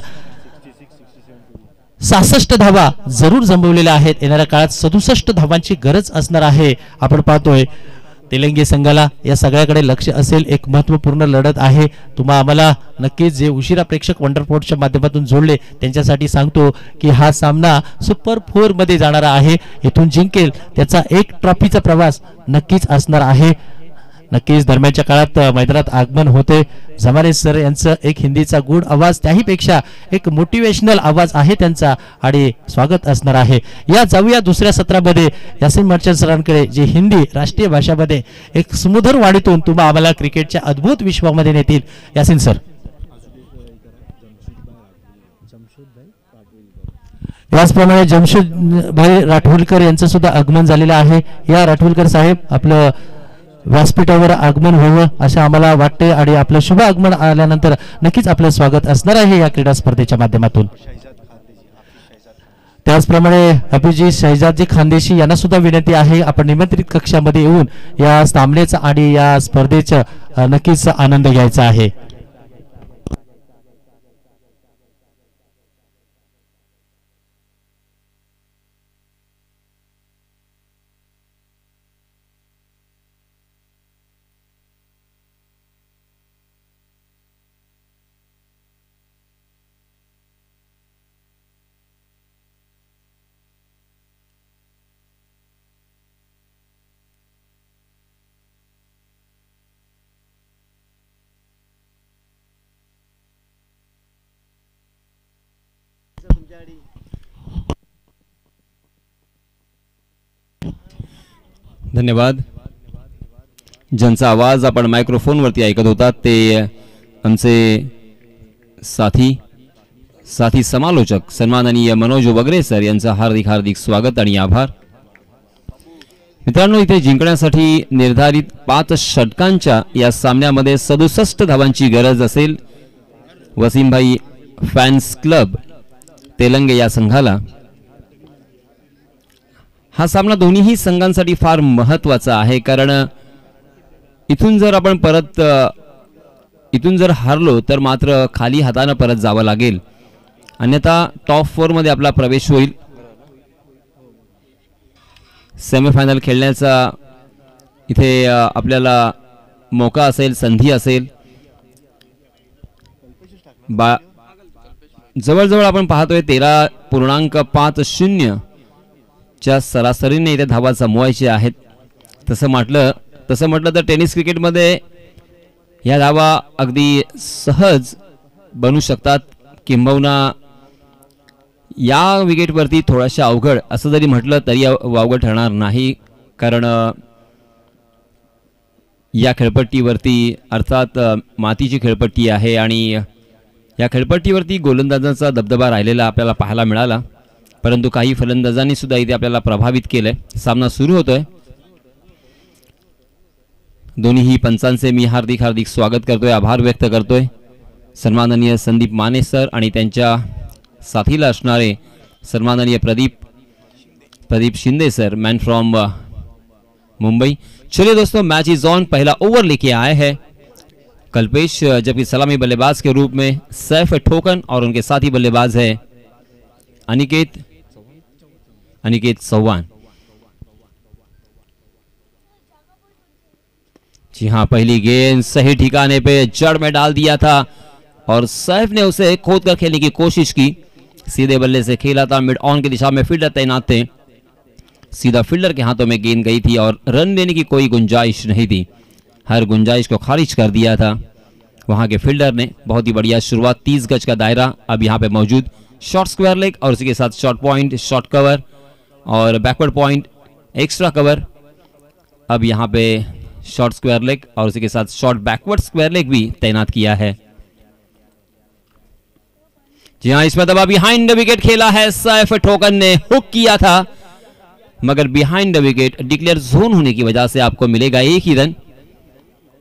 66 धावा जरूर जमवलेल्या आहेत. येणाऱ्या काळात 67 धावांची गरज असणार आहे. आपण पाहतोय तेलंगी संघाला या सगळ्याकडे लक्ष असेल. एक महत्त्वपूर्ण लढत आहे. तुम्हा आम्हाला नक्कीच जे उशिरा प्रेक्षक वंडरपोर्टच्या माध्यमातून जोडले त्यांच्यासाठी सांगतो की हा सामना सुपर 4 मध्ये जाणारा आहे. इथून जिंकेल त्याचा एक ट्रॉफीचा प्रवास नक्कीच असणार आहे. नक्कीच दरम्यानच्या काळात मैदानात आगमन होते. जमारे सर यांचं एक हिंदीचा गुड आवाज, त्याहीपेक्षा एक मोटिवेशनल आवाज आहे त्यांचा आणि स्वागत असणार आहे. या जाऊया दुसऱ्या सत्रामध्ये यासिन मर्चंट सरांकडे, जे हिंदी राष्ट्रीय भाषामध्ये एक सुमधुर वाणीतून तुम्हा आम्हाला क्रिकेटच्या अद्भुत विश्वामध्ये नेतील. यासिन सर. याचप्रमाणे जमशेद भाई राठोलकर यांचं सुद्धा आगमन झालेलं आहे. या राठोलकर साहेब आपलं व्यासपीठावर आगमन व्हावं असं आम्हाला वाटते आणि आपलं शुभ आगमन आल्यानंतर नक्कीच आपलं स्वागत असणार आहे या क्रीडा स्पर्धेच्या माध्यमातून. त्याचप्रमाणे अभिजीत शहजादजी खानदेशी यांना सुद्धा विनंती आहे आपण निमंत्रित कक्षामध्ये येऊन या सामन्याचा आणि या स्पर्धेचा नक्कीच आनंद घ्यायचा आहे. धन्यवाद. ज्यांचा आवाज आपण मायक्रोफोनवरती ऐकत होता ते आमचे साथी समालोचक सन्माननीय मनोज वगरे सर यांचा हार्दिक हार्दिक स्वागत आणि आभार. मित्रांनो, इथे जिंकण्यासाठी निर्धारित 5 षटकांच्या या सामन्यामध्ये 67 धावांची गरज असेल वसीमभाई फॅन्स क्लब तेलंगे या संघाला. हा सामना दोन्हीही संघांसाठी फार महत्त्वाचा आहे, कारण इथून जर आपण इथून जर हारलो तर मात्र खाली हाताने परत जावं लागेल, अन्यथा टॉप 4 मध्ये आपला प्रवेश होईल. सेमीफायनल खेळण्याचा इथे आपल्याला मौका असेल, संधी असेल. जवळजवळ आपण पाहतोय 13.50 च्या सरासरीने इथे धावा जमवायच्या आहेत. तसं म्हटलं तर टेनिस क्रिकेटमध्ये या धावा अगदी सहज बनू शकतात, किंबहुना या विकेटवरती थोडाशा अवघड असं जरी म्हटलं तरी अवघड ठरणार नाही, कारण या खेळपट्टीवरती अर्थात मातीची खेळपट्टी आहे आणि या खेळपट्टीवरती गोलंदाजांचा दबदबा राहिलेला आपल्याला पाहायला मिळाला, परंतु काही फलंदाजांनी सुद्धा इथे आपल्याला प्रभावित केलंय. सामना सुरू होतोय. दोन्ही पंचांचे मी हार्दिक हार्दिक स्वागत करतोय, आभार व्यक्त करतोय. सन्माननीय संदीप माने सर आणि त्यांच्या साथीला असणारे सन्माननीय Pradeep Shinde sir, man from Mumbai. चलिए दोस्तों, मैच इज ऑन. पहला ओवर लेके आए हैं कल्पेश, जबकि सलामी बल्लेबाज के रूप में सैफ ठोकन और उनके साथी बल्लेबाज है अनिकेत चौहान. जी हाँ, पहली गेंद सही ठिकाने पे जड़ में डाल दिया था और सैफ ने उसे खोद कर खेलने की कोशिश की. सीधे बल्ले से खेला था, मिड ऑन की दिशा में फील्डर तैनात थे. सीधा फील्डर के हाथों में गेंद गई थी और रन लेने की कोई गुंजाइश नहीं थी. हर गुंजाइश को खारिज कर दिया था वहां के फील्डर ने. बहुत ही बढ़िया शुरुआत. 30 गज का दायरा अब यहाँ पे मौजूद. शॉर्ट स्क्वायर लेग और उसी के साथ शॉर्ट पॉइंट, शॉर्ट कवर और बैकवर्ड पॉइंट, एक्स्ट्रा कवर. अब यहाँ पे शॉर्ट स्क्वायर लेग और उसी के साथ शॉर्ट बैकवर्ड स्क्वायर लेग भी तैनात किया है. जी हाँ, इसमें दबा बिहाइंड द विकेट खेला है. सैफ ठोकन ने हुक किया था, मगर behind the wicket declare zone होने की वजह से आपको मिलेगा 1 ही रन.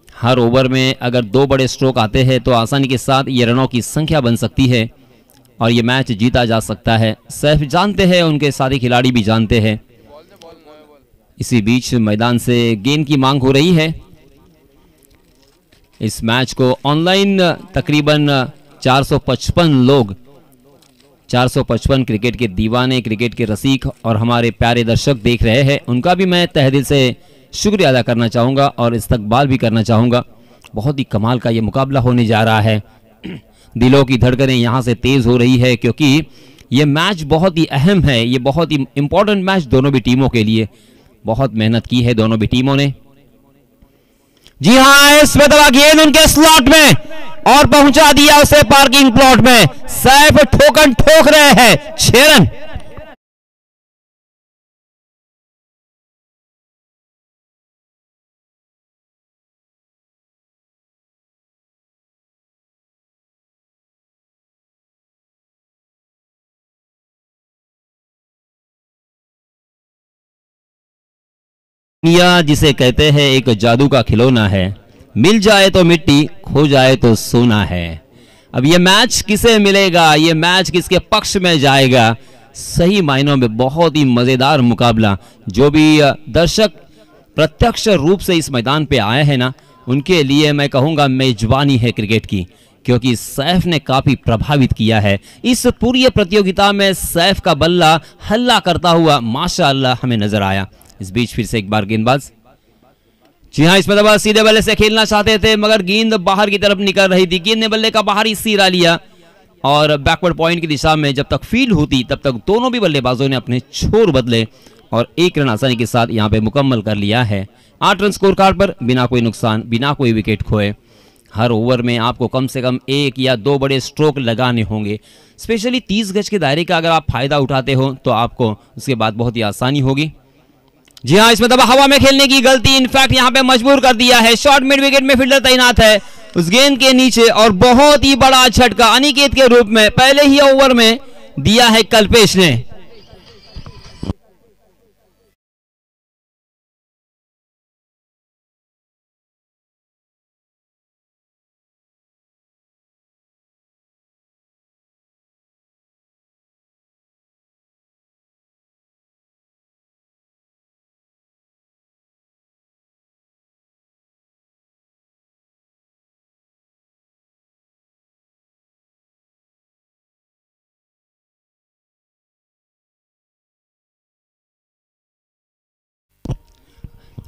हर ओवर में अगर 2 बड़े स्ट्रोक आते हैं तो आसानी के साथ ये रनों की संख्या बन सकती है और ये मैच जीता जा सकता है. सैफ जानते हैं, उनके सारे खिलाड़ी भी जानते हैं. इसी बीच मैदान से गेंद की मांग हो रही है. इस मैच को ऑनलाइन तकरीबन 455 क्रिकेट के दीवाने, क्रिकेट के रसिक और हमारे प्यारे दर्शक देख रहे हैं. उनका भी मैं तहे दिल से शुक्रिया अदा करना चाहूँगा और इस्तकबाल भी करना चाहूँगा। बहुत ही कमाल का ये मुकाबला होने जा रहा है। दिलों की धड़कनें यहाँ से तेज़ हो रही है क्योंकि ये मैच बहुत ही अहम है, ये बहुत ही इम्पोर्टेंट मैच दोनों भी टीमों के लिए। बहुत मेहनत की है दोनों भी टीमों ने। जी हाँ, इसमें दबा गेंद उनके स्लॉट में और पहुंचा दिया उसे पार्किंग प्लॉट में। सैफ ठोकन ठोक रहे हैं। 6 रन। दुनिया जिसे कहते हैं एक जादू का खिलौना है, मिल जाए तो मिट्टी, खो जाए तो सोना है। अब ये मैच किसे मिलेगा, ये मैच किसके पक्ष में जाएगा? सही मायनों में बहुत ही मजेदार मुकाबला। जो भी दर्शक प्रत्यक्ष रूप से इस मैदान पे आए हैं ना, उनके लिए मैं कहूंगा मेजबानी है क्रिकेट की, क्योंकि सैफ ने काफी प्रभावित किया है इस पूरी प्रतियोगिता में। सैफ का बल्ला हल्ला करता हुआ माशाअल्लाह हमें नजर आया। इस बीच फिर से एक बार गेंदबाज, जी हाँ, इसमें दबा सीधे बल्ले से खेलना चाहते थे मगर गेंद बाहर की तरफ निकल रही थी। गेंद ने बल्ले का बाहरी सिरा लिया और बैकवर्ड पॉइंट की दिशा में जब तक फील्ड होती तब तक दोनों भी बल्लेबाजों ने अपने छोर बदले और 1 रन आसानी के साथ यहां पे मुकम्मल कर लिया है। 8 रन स्कोर कार्ड पर बिना कोई नुकसान, बिना कोई विकेट खोए। हर ओवर में आपको कम से कम 1 या 2 बड़े स्ट्रोक लगाने होंगे। स्पेशली 30 गज के दायरे का अगर आप फायदा उठाते हो तो आपको उसके बाद बहुत ही आसानी होगी। जी हाँ, इसमें दबा हवा में खेलने की गलती इनफैक्ट यहां पे मजबूर कर दिया है। शॉर्ट मिड विकेट में फील्डर तैनात है उस गेंद के नीचे और बहुत ही बड़ा झटका अनिकेत के रूप में पहले ही ओवर में दिया है कल्पेश ने।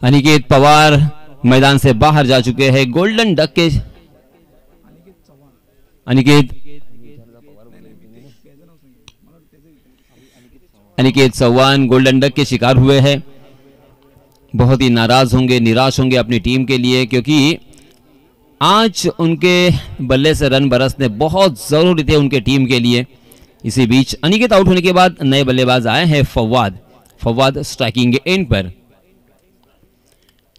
अनिकेत पवार मैदान से बाहर जा चुके हैं। गोल्डन डक के अनिकेत चौहान गोल्डन डक के शिकार हुए हैं। बहुत ही नाराज होंगे, निराश होंगे अपनी टीम के लिए, क्योंकि आज उनके बल्ले से रन बरसने बहुत जरूरी थे उनके टीम के लिए। इसी बीच अनिकेत आउट होने के बाद नए बल्लेबाज आए हैं फवाद स्ट्राइकिंग एंड पर।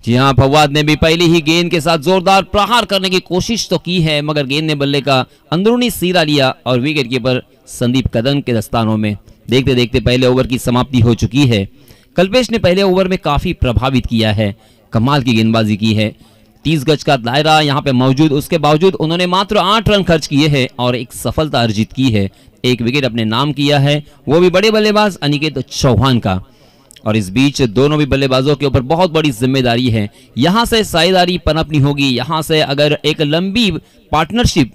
जी हां, फवाद ने भी पहली ही गेंद के साथ जोरदार प्रहार करने की कोशिश तो की है मगर गेंद ने बल्ले का अंदरूनी सिरा लिया और विकेट कीपर संदीप कदम के दस्तानों में। देखते देखते पहले ओवर की समाप्ति हो चुकी है। कल्पेश ने पहले ओवर में काफी प्रभावित किया है, कमाल की गेंदबाजी की है। 30 गज का दायरा यहां पे मौजूद, उसके बावजूद उन्होंने मात्र 8 रन खर्च किए हैं और एक सफलता अर्जित की है। एक विकेट अपने नाम किया है, वो भी बड़े बल्लेबाज अनिकेत चौहान का। और इस बीच दोनों भी बल्लेबाजों के ऊपर बहुत बड़ी जिम्मेदारी है। यहां से साझेदारी पनपनी होगी, यहां से अगर एक लंबी पार्टनरशिप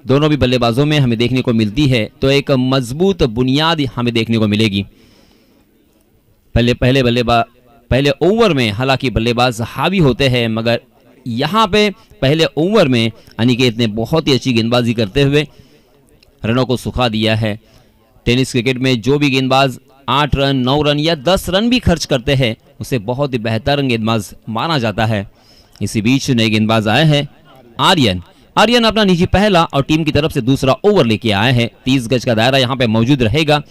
दोनों भी बल्लेबाजों में हमें देखने को मिलती है तो एक मजबूत बुनियाद हमें देखने को मिलेगी। पहले ओवर में हालांकि बल्लेबाज हावी होते हैं मगर यहां पे पहले ओवर में अनिकेत ने बहुत ही अच्छी गेंदबाजी करते हुए रनों को सुखा दिया है। टेनिस क्रिकेट में जो भी गेंदबाज 8 रन, 9 रन या 10 रन भी खर्च करते हैं उसे बहुत ही बेहतर गेंदबाज माना जाता है। इसी बीच नए गेंदबाज आए हैं आर्यन अपना निजी पहला और टीम की तरफ से दूसरा ओवर लेके आए हैं। 30 गज का दायरा यहां पे मौजूद रहेगा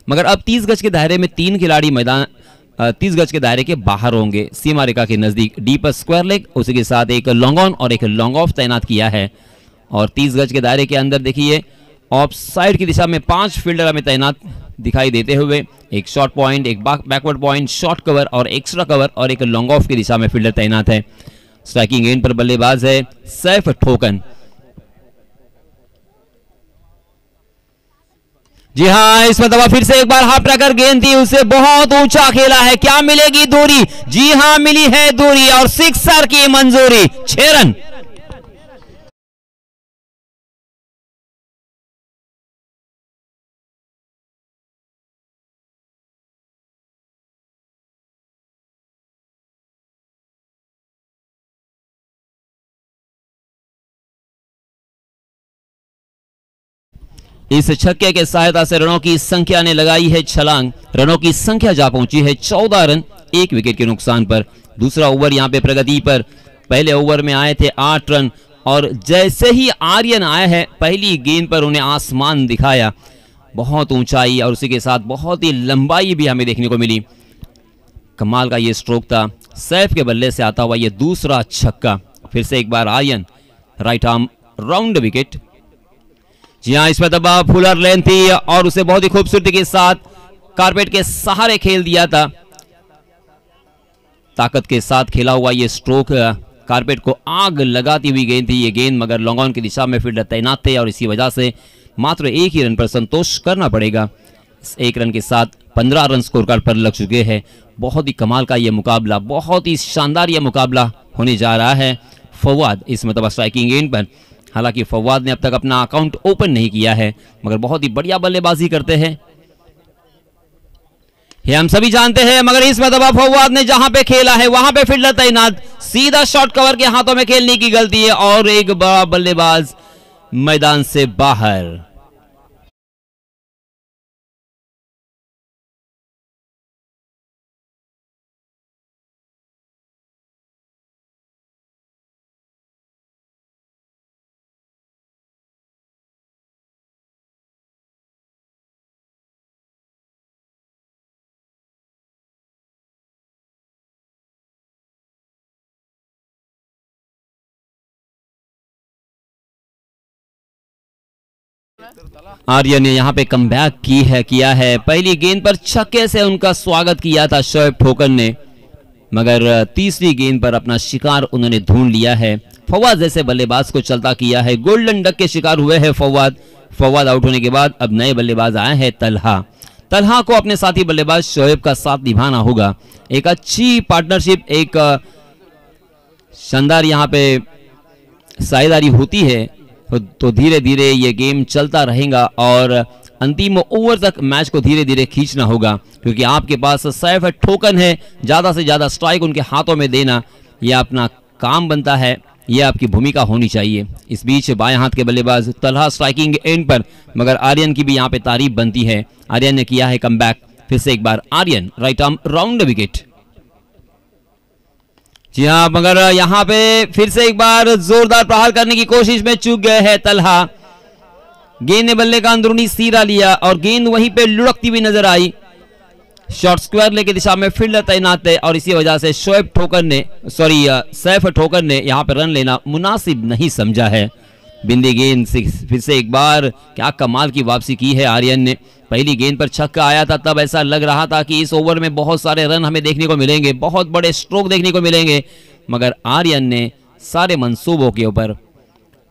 मगर अब 30 गज के दायरे में 3 खिलाड़ी मैदान 30 गज के दायरे के बाहर होंगे। सीमा रेखा के नजदीक डीप स्क्वायर लेग, उसी के साथ एक लॉन्ग ऑन और एक लॉन्ग ऑफ तैनात किया है। और 30 गज के दायरे के अंदर देखिए ऑफ साइड की दिशा में 5 फील्डर हमें तैनात दिखाई देते हुए, एक शॉर्ट पॉइंट, एक बैकवर्ड पॉइंट, शॉर्ट कवर और एक्स्ट्रा कवर और एक लॉन्ग ऑफ की दिशा में फील्डर तैनात है। स्ट्राइकिंग एंड पर बल्लेबाज है सैफ ठोकन। जी हाँ, इसमें दबा फिर से एक बार हाफ ट्रैकर गेंद थी, उसे बहुत ऊंचा खेला है। क्या मिलेगी दूरी? जी हाँ, मिली है दूरी और सिक्सर की मंजूरी। 6 रन। इस छक्के के सहायता से रनों की संख्या ने लगाई है छलांग। रनों की संख्या जा पहुंची है 14 रन 1 विकेट के नुकसान पर। दूसरा ओवर यहां पे प्रगति पर। पहले ओवर में आए थे 8 रन और जैसे ही आर्यन आया है पहली गेंद पर उन्हें आसमान दिखाया। बहुत ऊंचाई और उसी के साथ बहुत ही लंबाई भी हमें देखने को मिली। कमाल का ये स्ट्रोक था। सैफ के बल्ले से आता हुआ ये दूसरा छक्का। फिर से एक बार Aryan right arm round wicket. जी हां, इसमें दबा फुलर लेन थी और उसे बहुत ही खूबसूरती के साथ कारपेट के सहारे खेल दिया था। ताकत के साथ खेला हुआ ये स्ट्रोक कारपेट को आग लगाती हुई गेंद थी ये गेंद, मगर लॉन्ग ऑन की दिशा में फील्डर तैनात थे और इसी वजह से मात्र एक ही रन पर संतोष करना पड़ेगा। इस एक रन के साथ 15 रन स्कोर कार्ड पर लग चुके हैं। बहुत ही कमाल का ये मुकाबला, बहुत ही शानदार ये मुकाबला होने जा रहा है। फवाद इस मतलब स्ट्राइकिंग एंड पर। हालांकि फवाद ने अब तक अपना अकाउंट ओपन नहीं किया है, मगर बहुत ही बढ़िया बल्लेबाजी करते हैं, ये हम सभी जानते हैं। मगर इस मरतबा फवाद ने जहां पे खेला है वहां पे फील्डर तैनात, सीधा शॉट कवर के हाथों में खेलने की गलती है और एक बड़ा बल्लेबाज मैदान से बाहर। आर्यन ने यहां पे कमबैक किया है। पहली गेंद पर छक्के से उनका स्वागत किया था शोएब ठोकर ने, मगर तीसरी गेंद पर अपना शिकार उन्होंने ढूंढ लिया है। फवाद जैसे बल्लेबाज को चलता किया है। गोल्डन डक के शिकार हुए हैं फवाद आउट होने के बाद अब नए बल्लेबाज आए हैं तलहा को अपने साथी बल्लेबाज शोएब का साथ निभाना होगा। एक अच्छी पार्टनरशिप, एक शानदार यहां पे साझेदारी होती है तो धीरे धीरे ये गेम चलता रहेगा और अंतिम ओवर तक मैच को धीरे धीरे खींचना होगा, क्योंकि आपके पास सैफ ठोकन है। ज्यादा से ज्यादा स्ट्राइक उनके हाथों में देना यह अपना काम बनता है, यह आपकी भूमिका होनी चाहिए। इस बीच बाएं हाथ के बल्लेबाज तलहा स्ट्राइकिंग एंड पर, मगर आर्यन की भी यहां पे तारीफ बनती है। आर्यन ने किया है कमबैक। फिर से एक बार Aryan right arm round wicket. जी हाँ, मगर यहां पे फिर से एक बार जोरदार प्रहार करने की कोशिश में चूक गए हैं तलहा। गेंद ने बल्ले का अंदरूनी सीरा लिया और गेंद वहीं पे लुढ़कती हुई नजर आई। शॉर्ट स्क्वायर लेके दिशा में फील्डर तैनात है और इसी वजह से सैफ ठोकर ने यहां पर रन लेना मुनासिब नहीं समझा है। बिंदी गेंद फिर से एक बार क्या कमाल की वापसी की है आर्यन ने। पहली गेंद पर छक्का आया था तब ऐसा लग रहा था कि इस ओवर में बहुत सारे रन हमें देखने को मिलेंगे, बहुत बड़े स्ट्रोक देखने को मिलेंगे, मगर आर्यन ने सारे मंसूबों के ऊपर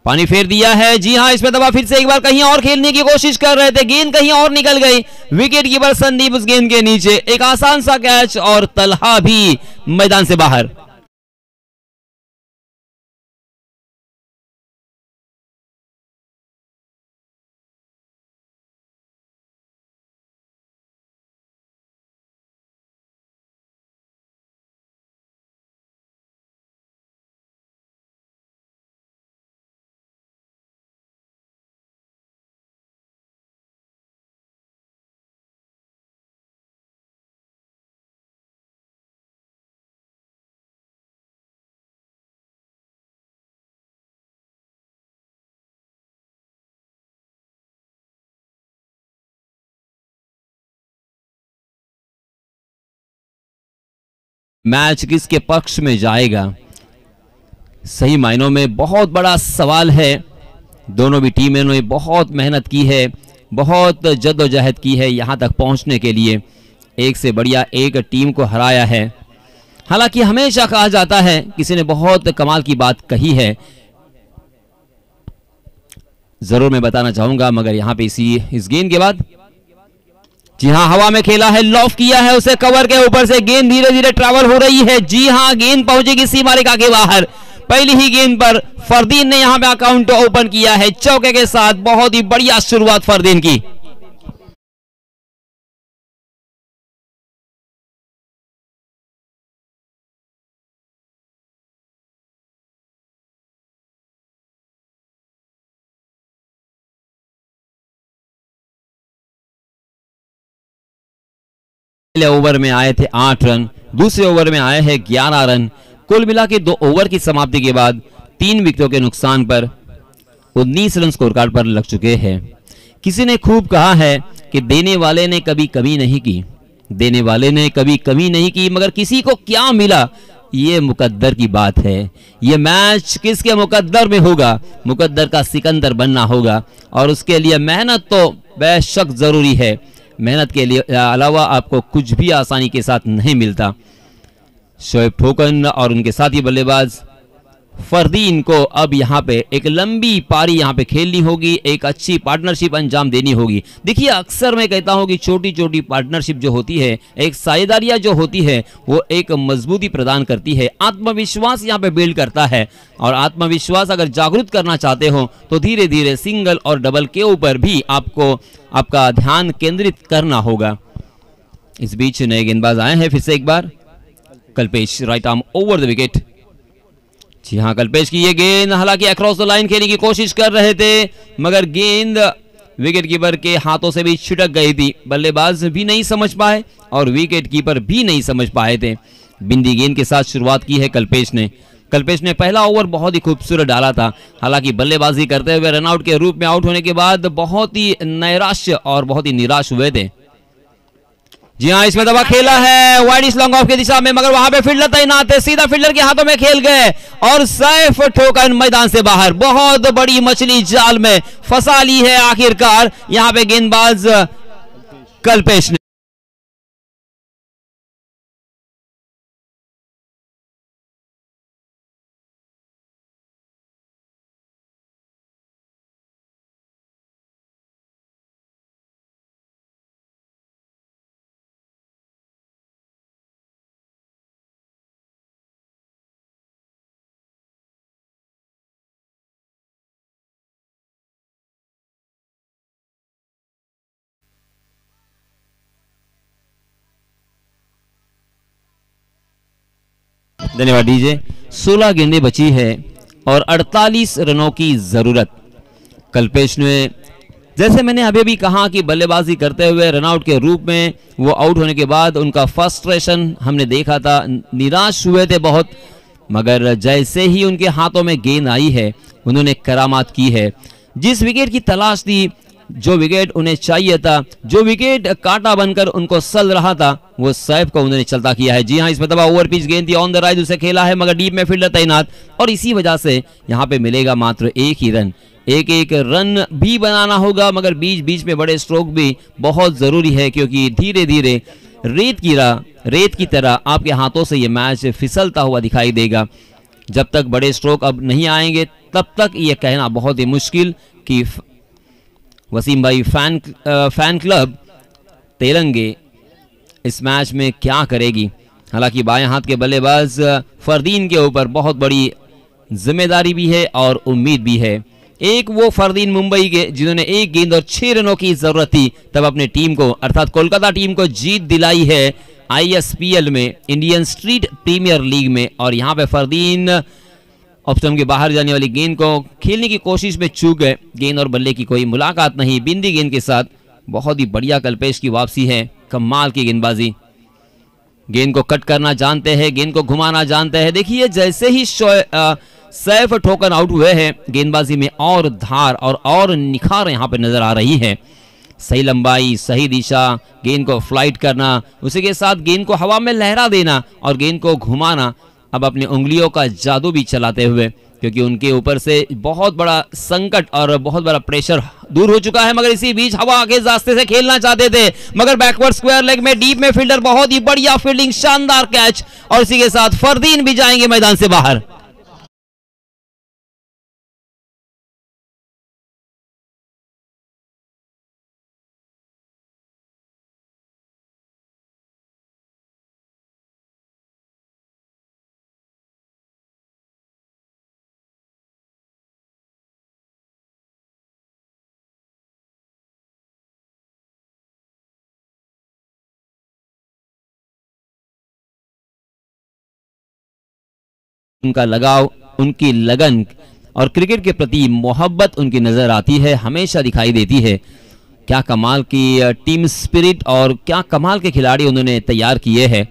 पानी फेर दिया है। जी हां, इसमें दबा फिर से एक बार कहीं और खेलने की कोशिश कर रहे थे, गेंद कहीं और निकल गई। विकेट कीपर संदीप उस गेंद के नीचे, एक आसान सा कैच और तलहा भी मैदान से बाहर। मैच किसके पक्ष में जाएगा, सही मायनों में बहुत बड़ा सवाल है। दोनों भी टीमों ने बहुत मेहनत की है, बहुत जद्दोजहद की है यहां तक पहुंचने के लिए। एक से बढ़िया एक टीम को हराया है। हालांकि हमेशा कहा जाता है, किसी ने बहुत कमाल की बात कही है, जरूर मैं बताना चाहूंगा, मगर यहां पे इस गेंद के बाद जी हां हवा में खेला है, लॉफ किया है उसे कवर के ऊपर से, गेंद धीरे धीरे ट्रैवल हो रही है। जी हां, गेंद पहुंचेगी सीमा रेखा के बाहर। पहली ही गेंद पर फरदीन ने यहां पे अकाउंट ओपन किया है चौके के साथ। बहुत ही बढ़िया शुरुआत फरदीन की। पहले ओवर में आए थे 8 रन, दूसरे ओवर में आए हैं 11 रन। कुल मिला के 2 ओवर की समाप्ति के बाद 3 विकेटों के नुकसान पर 19 रन स्कोर कार्ड पर लग चुके हैं। किसी ने खूब कहा है कि देने वाले ने कभी कमी नहीं की, देने वाले ने कभी कमी नहीं की, मगर किसी को क्या मिला ये मुकद्दर की बात है। ये मैच किसके मुकद्दर में होगा, मुकद्दर का सिकंदर बनना होगा और उसके लिए मेहनत तो बेशक जरूरी है। मेहनत के लिए अलावा आपको कुछ भी आसानी के साथ नहीं मिलता। शोएब ठोकन और उनके साथी बल्लेबाज फरदीन को अब यहाँ पे एक लंबी पारी यहाँ पे खेलनी होगी, एक अच्छी पार्टनरशिप अंजाम देनी होगी। देखिए अक्सर मैं कहता हूँ कि छोटी छोटी पार्टनरशिप जो होती है, एक साझेदारियाँ जो होती है, वो एक मजबूती प्रदान करती है, आत्मविश्वास यहाँ पे बिल्ड करता है। और आत्मविश्वास अगर जागरूक करना चाहते हो तो धीरे धीरे सिंगल और डबल के ऊपर भी आपको आपका ध्यान केंद्रित करना होगा। इस बीच नए गेंदबाज आए हैं फिर से एक बार, Kalpesh right arm over the wicket. जी हाँ, कल्पेश की ये गेंद हालांकि अक्रॉस द लाइन खेलने की कोशिश कर रहे थे, मगर गेंद विकेट कीपर के हाथों से भी छिटक गई थी। बल्लेबाज भी नहीं समझ पाए और विकेट कीपर भी नहीं समझ पाए थे। बिंदी गेंद के साथ शुरुआत की है कल्पेश ने पहला ओवर बहुत ही खूबसूरत डाला था। हालांकि बल्लेबाजी करते हुए रनआउट के रूप में आउट होने के बाद बहुत ही नैराश्य और बहुत ही निराश हुए थे। जी हाँ, इसमें दबा खेला है वाइड लॉन्ग ऑफ की दिशा में, मगर वहां पे फील्डर तैनात है, सीधा फील्डर के हाथों में खेल गए और सैफ ठोकन मैदान से बाहर। बहुत बड़ी मछली जाल में फंसा ली है आखिरकार यहां पे गेंदबाज कल्पेश ने। धन्यवाद डीजे। 16 गेंदें बची है और 48 रनों की जरूरत। कल्पेश ने, जैसे मैंने अभी भी कहा कि बल्लेबाजी करते हुए रनआउट के रूप में वो आउट होने के बाद उनका फ्रस्ट्रेशन हमने देखा था, निराश हुए थे बहुत, मगर जैसे ही उनके हाथों में गेंद आई है उन्होंने करामात की है। जिस विकेट की तलाश थी, जो विकेट उन्हें चाहिए था, जो विकेट कांटा बनकर उनको सल रहा था, वो सैफ को उन्होंने चलता किया है। जी हाँ, इसमें दबा ओवर पिच गेंद थी ऑन द राइज, उसे खेला है मगर डीप में फील्डर तैनात और इसी वजह से यहाँ पे मिलेगा मात्र एक ही रन। एक रन भी बनाना होगा, मगर बीच बीच में बड़े स्ट्रोक भी बहुत जरूरी है, क्योंकि धीरे धीरे रेत की तरह आपके हाथों से ये मैच फिसलता हुआ दिखाई देगा। जब तक बड़े स्ट्रोक अब नहीं आएंगे तब तक ये कहना बहुत ही मुश्किल कि वसीम भाई फैन क्लब तेलंगे इस मैच में क्या करेगी। हालांकि बाएं हाथ के बल्लेबाज फरदीन के ऊपर बहुत बड़ी जिम्मेदारी भी है और उम्मीद भी है। एक वो फरदीन मुंबई के जिन्होंने 1 गेंद और 6 रनों की जरूरत थी तब अपने टीम को अर्थात कोलकाता टीम को जीत दिलाई है ISPL में, इंडियन स्ट्रीट प्रीमियर लीग में। और यहाँ पे फरदीन ऑफ स्टंप के बाहर जाने वाली गेंद को खेलने की कोशिश में चूक गए। गेंद और बल्ले की कोई मुलाकात नहीं, बिंदी गेंद के साथ बहुत ही बढ़िया कल्पेश की वापसी है, कमाल की गेंदबाजी। गेंद को कट करना जानते हैं, गेंद को घुमाना जानते हैं। देखिए जैसे ही सैफ ठोकर आउट हुए हैं, गेंदबाजी में और धार और निखार यहाँ पे नजर आ रही है। सही लंबाई, सही दिशा, गेंद को फ्लाइट करना, उसी के साथ गेंद को हवा में लहरा देना और गेंद को घुमाना, अब अपने उंगलियों का जादू भी चलाते हुए, क्योंकि उनके ऊपर से बहुत बड़ा संकट और बहुत बड़ा प्रेशर दूर हो चुका है। मगर इसी बीच हवा के रास्ते से खेलना चाहते थे, मगर बैकवर्ड स्क्वायर लेग में डीप में फील्डर, बहुत ही बढ़िया फील्डिंग, शानदार कैच और इसी के साथ फरदीन भी जाएंगे मैदान से बाहर। उनका लगाव, उनकी लगन और क्रिकेट के प्रति मोहब्बत उनकी नजर आती है, हमेशा दिखाई देती है। क्या कमाल की टीम स्पिरिट और क्या कमाल के खिलाड़ी उन्होंने तैयार किए हैं।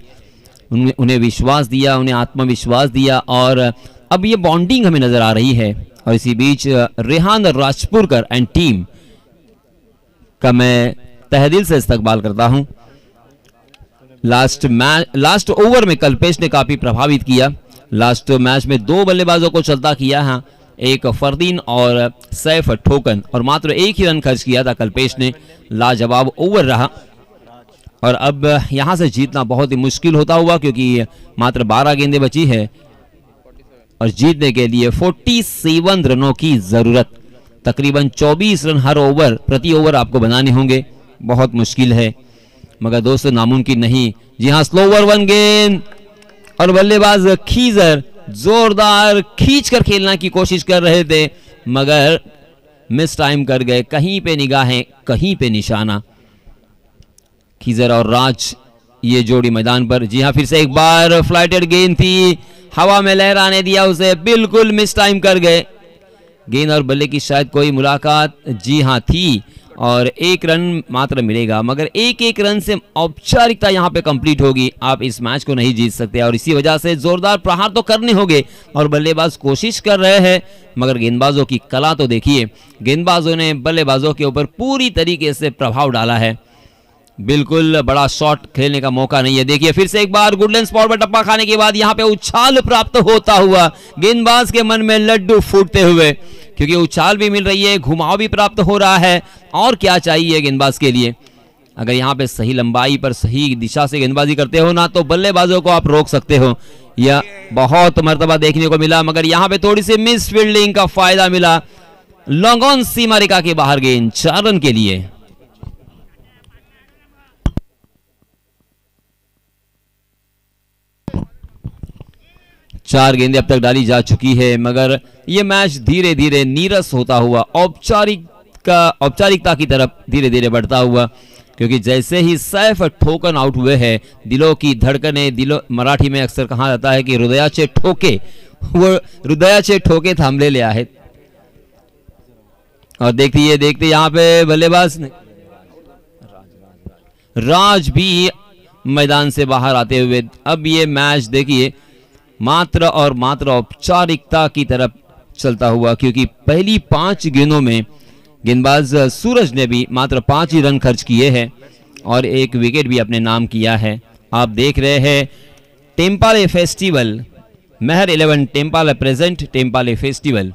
उन्हें विश्वास दिया, उन्हें आत्मविश्वास दिया और अब ये बॉन्डिंग हमें नजर आ रही है। और इसी बीच रेहान राजपुरकर एंड टीम का मैं तहे दिल से इस्तकबाल करता हूं। लास्ट ओवर में कल्पेश ने काफी प्रभावित किया। लास्ट मैच में 2 बल्लेबाजों को चलता किया है, एक फरदीन और सैफ ठोकन, और मात्र 1 ही रन खर्च किया था कल्पेश ने। लाजवाब ओवर रहा और अब यहां से जीतना बहुत ही मुश्किल होता हुआ, क्योंकि मात्र 12 गेंदें बची है और जीतने के लिए 47 रनों की जरूरत। तकरीबन 24 रन हर ओवर, प्रति ओवर आपको बनाने होंगे। बहुत मुश्किल है, मगर दोस्तों नामुमकिन नहीं। जी हाँ, स्लोवर 1 गेंद और बल्लेबाज खीजर जोरदार खींचकर खेलने की कोशिश कर रहे थे, मगर मिस टाइम कर गए। कहीं पे निगाहें, कहीं पे निशाना। खीजर और राज ये जोड़ी मैदान पर। जी हाँ, फिर से एक बार फ्लाइटेड गेंद थी, हवा में लहराने दिया उसे, बिल्कुल मिस टाइम कर गए। गेंद और बल्ले की शायद कोई मुलाकात, जी हाँ थी, और 1 रन मात्र मिलेगा, मगर 1-1 रन से औपचारिकता यहाँ पे कंप्लीट होगी। आप इस मैच को नहीं जीत सकते और इसी वजह से जोरदार प्रहार तो करने होंगे और बल्लेबाज कोशिश कर रहे हैं, मगर गेंदबाजों की कला तो देखिए। गेंदबाजों ने बल्लेबाजों के ऊपर पूरी तरीके से प्रभाव डाला है। बिल्कुल बड़ा शॉट खेलने का मौका नहीं है। देखिए फिर से एक बार गुडलैंड स्पॉट पर टप्पा खाने के बाद यहाँ पे उछाल प्राप्त होता हुआ, गेंदबाज के मन में लड्डू फूटते हुए, क्योंकि उछाल भी मिल रही है, घुमाव भी प्राप्त हो रहा है, और क्या चाहिए गेंदबाज के लिए। अगर यहाँ पे सही लंबाई पर सही दिशा से गेंदबाजी करते हो ना, तो बल्लेबाजों को आप रोक सकते हो। यह बहुत मर्तबा देखने को मिला, मगर यहाँ पे थोड़ी सी मिस फील्डिंग का फायदा मिला। लॉन्ग ऑन सीमा रेखा के बाहर गेंद, 4 रन के लिए। चार गेंदें अब तक डाली जा चुकी है, मगर यह मैच धीरे धीरे नीरस होता हुआ औपचारिकता की तरफ धीरे धीरे बढ़ता हुआ, क्योंकि जैसे ही सैफ ठोकन आउट हुए हैं, दिलों की धड़कने, दिलों मराठी में अक्सर कहा जाता है कि हृदयाचे ठोके, वो हृदयाचे ठोके थांबले ले आहेत। और देखते यहाँ पे बल्लेबाज राज भी मैदान से बाहर आते हुए, अब ये मैच देखिए मात्र और मात्र औपचारिकता की तरफ चलता हुआ, क्योंकि पहली 5 गेंदों में गेंदबाज सूरज ने भी मात्र 5 ही रन खर्च किए हैं और 1 विकेट भी अपने नाम किया है। आप देख रहे हैं टेम्पाले फेस्टिवल, मेहर 11 टेम्पाले प्रेजेंट टेम्पाले फेस्टिवल।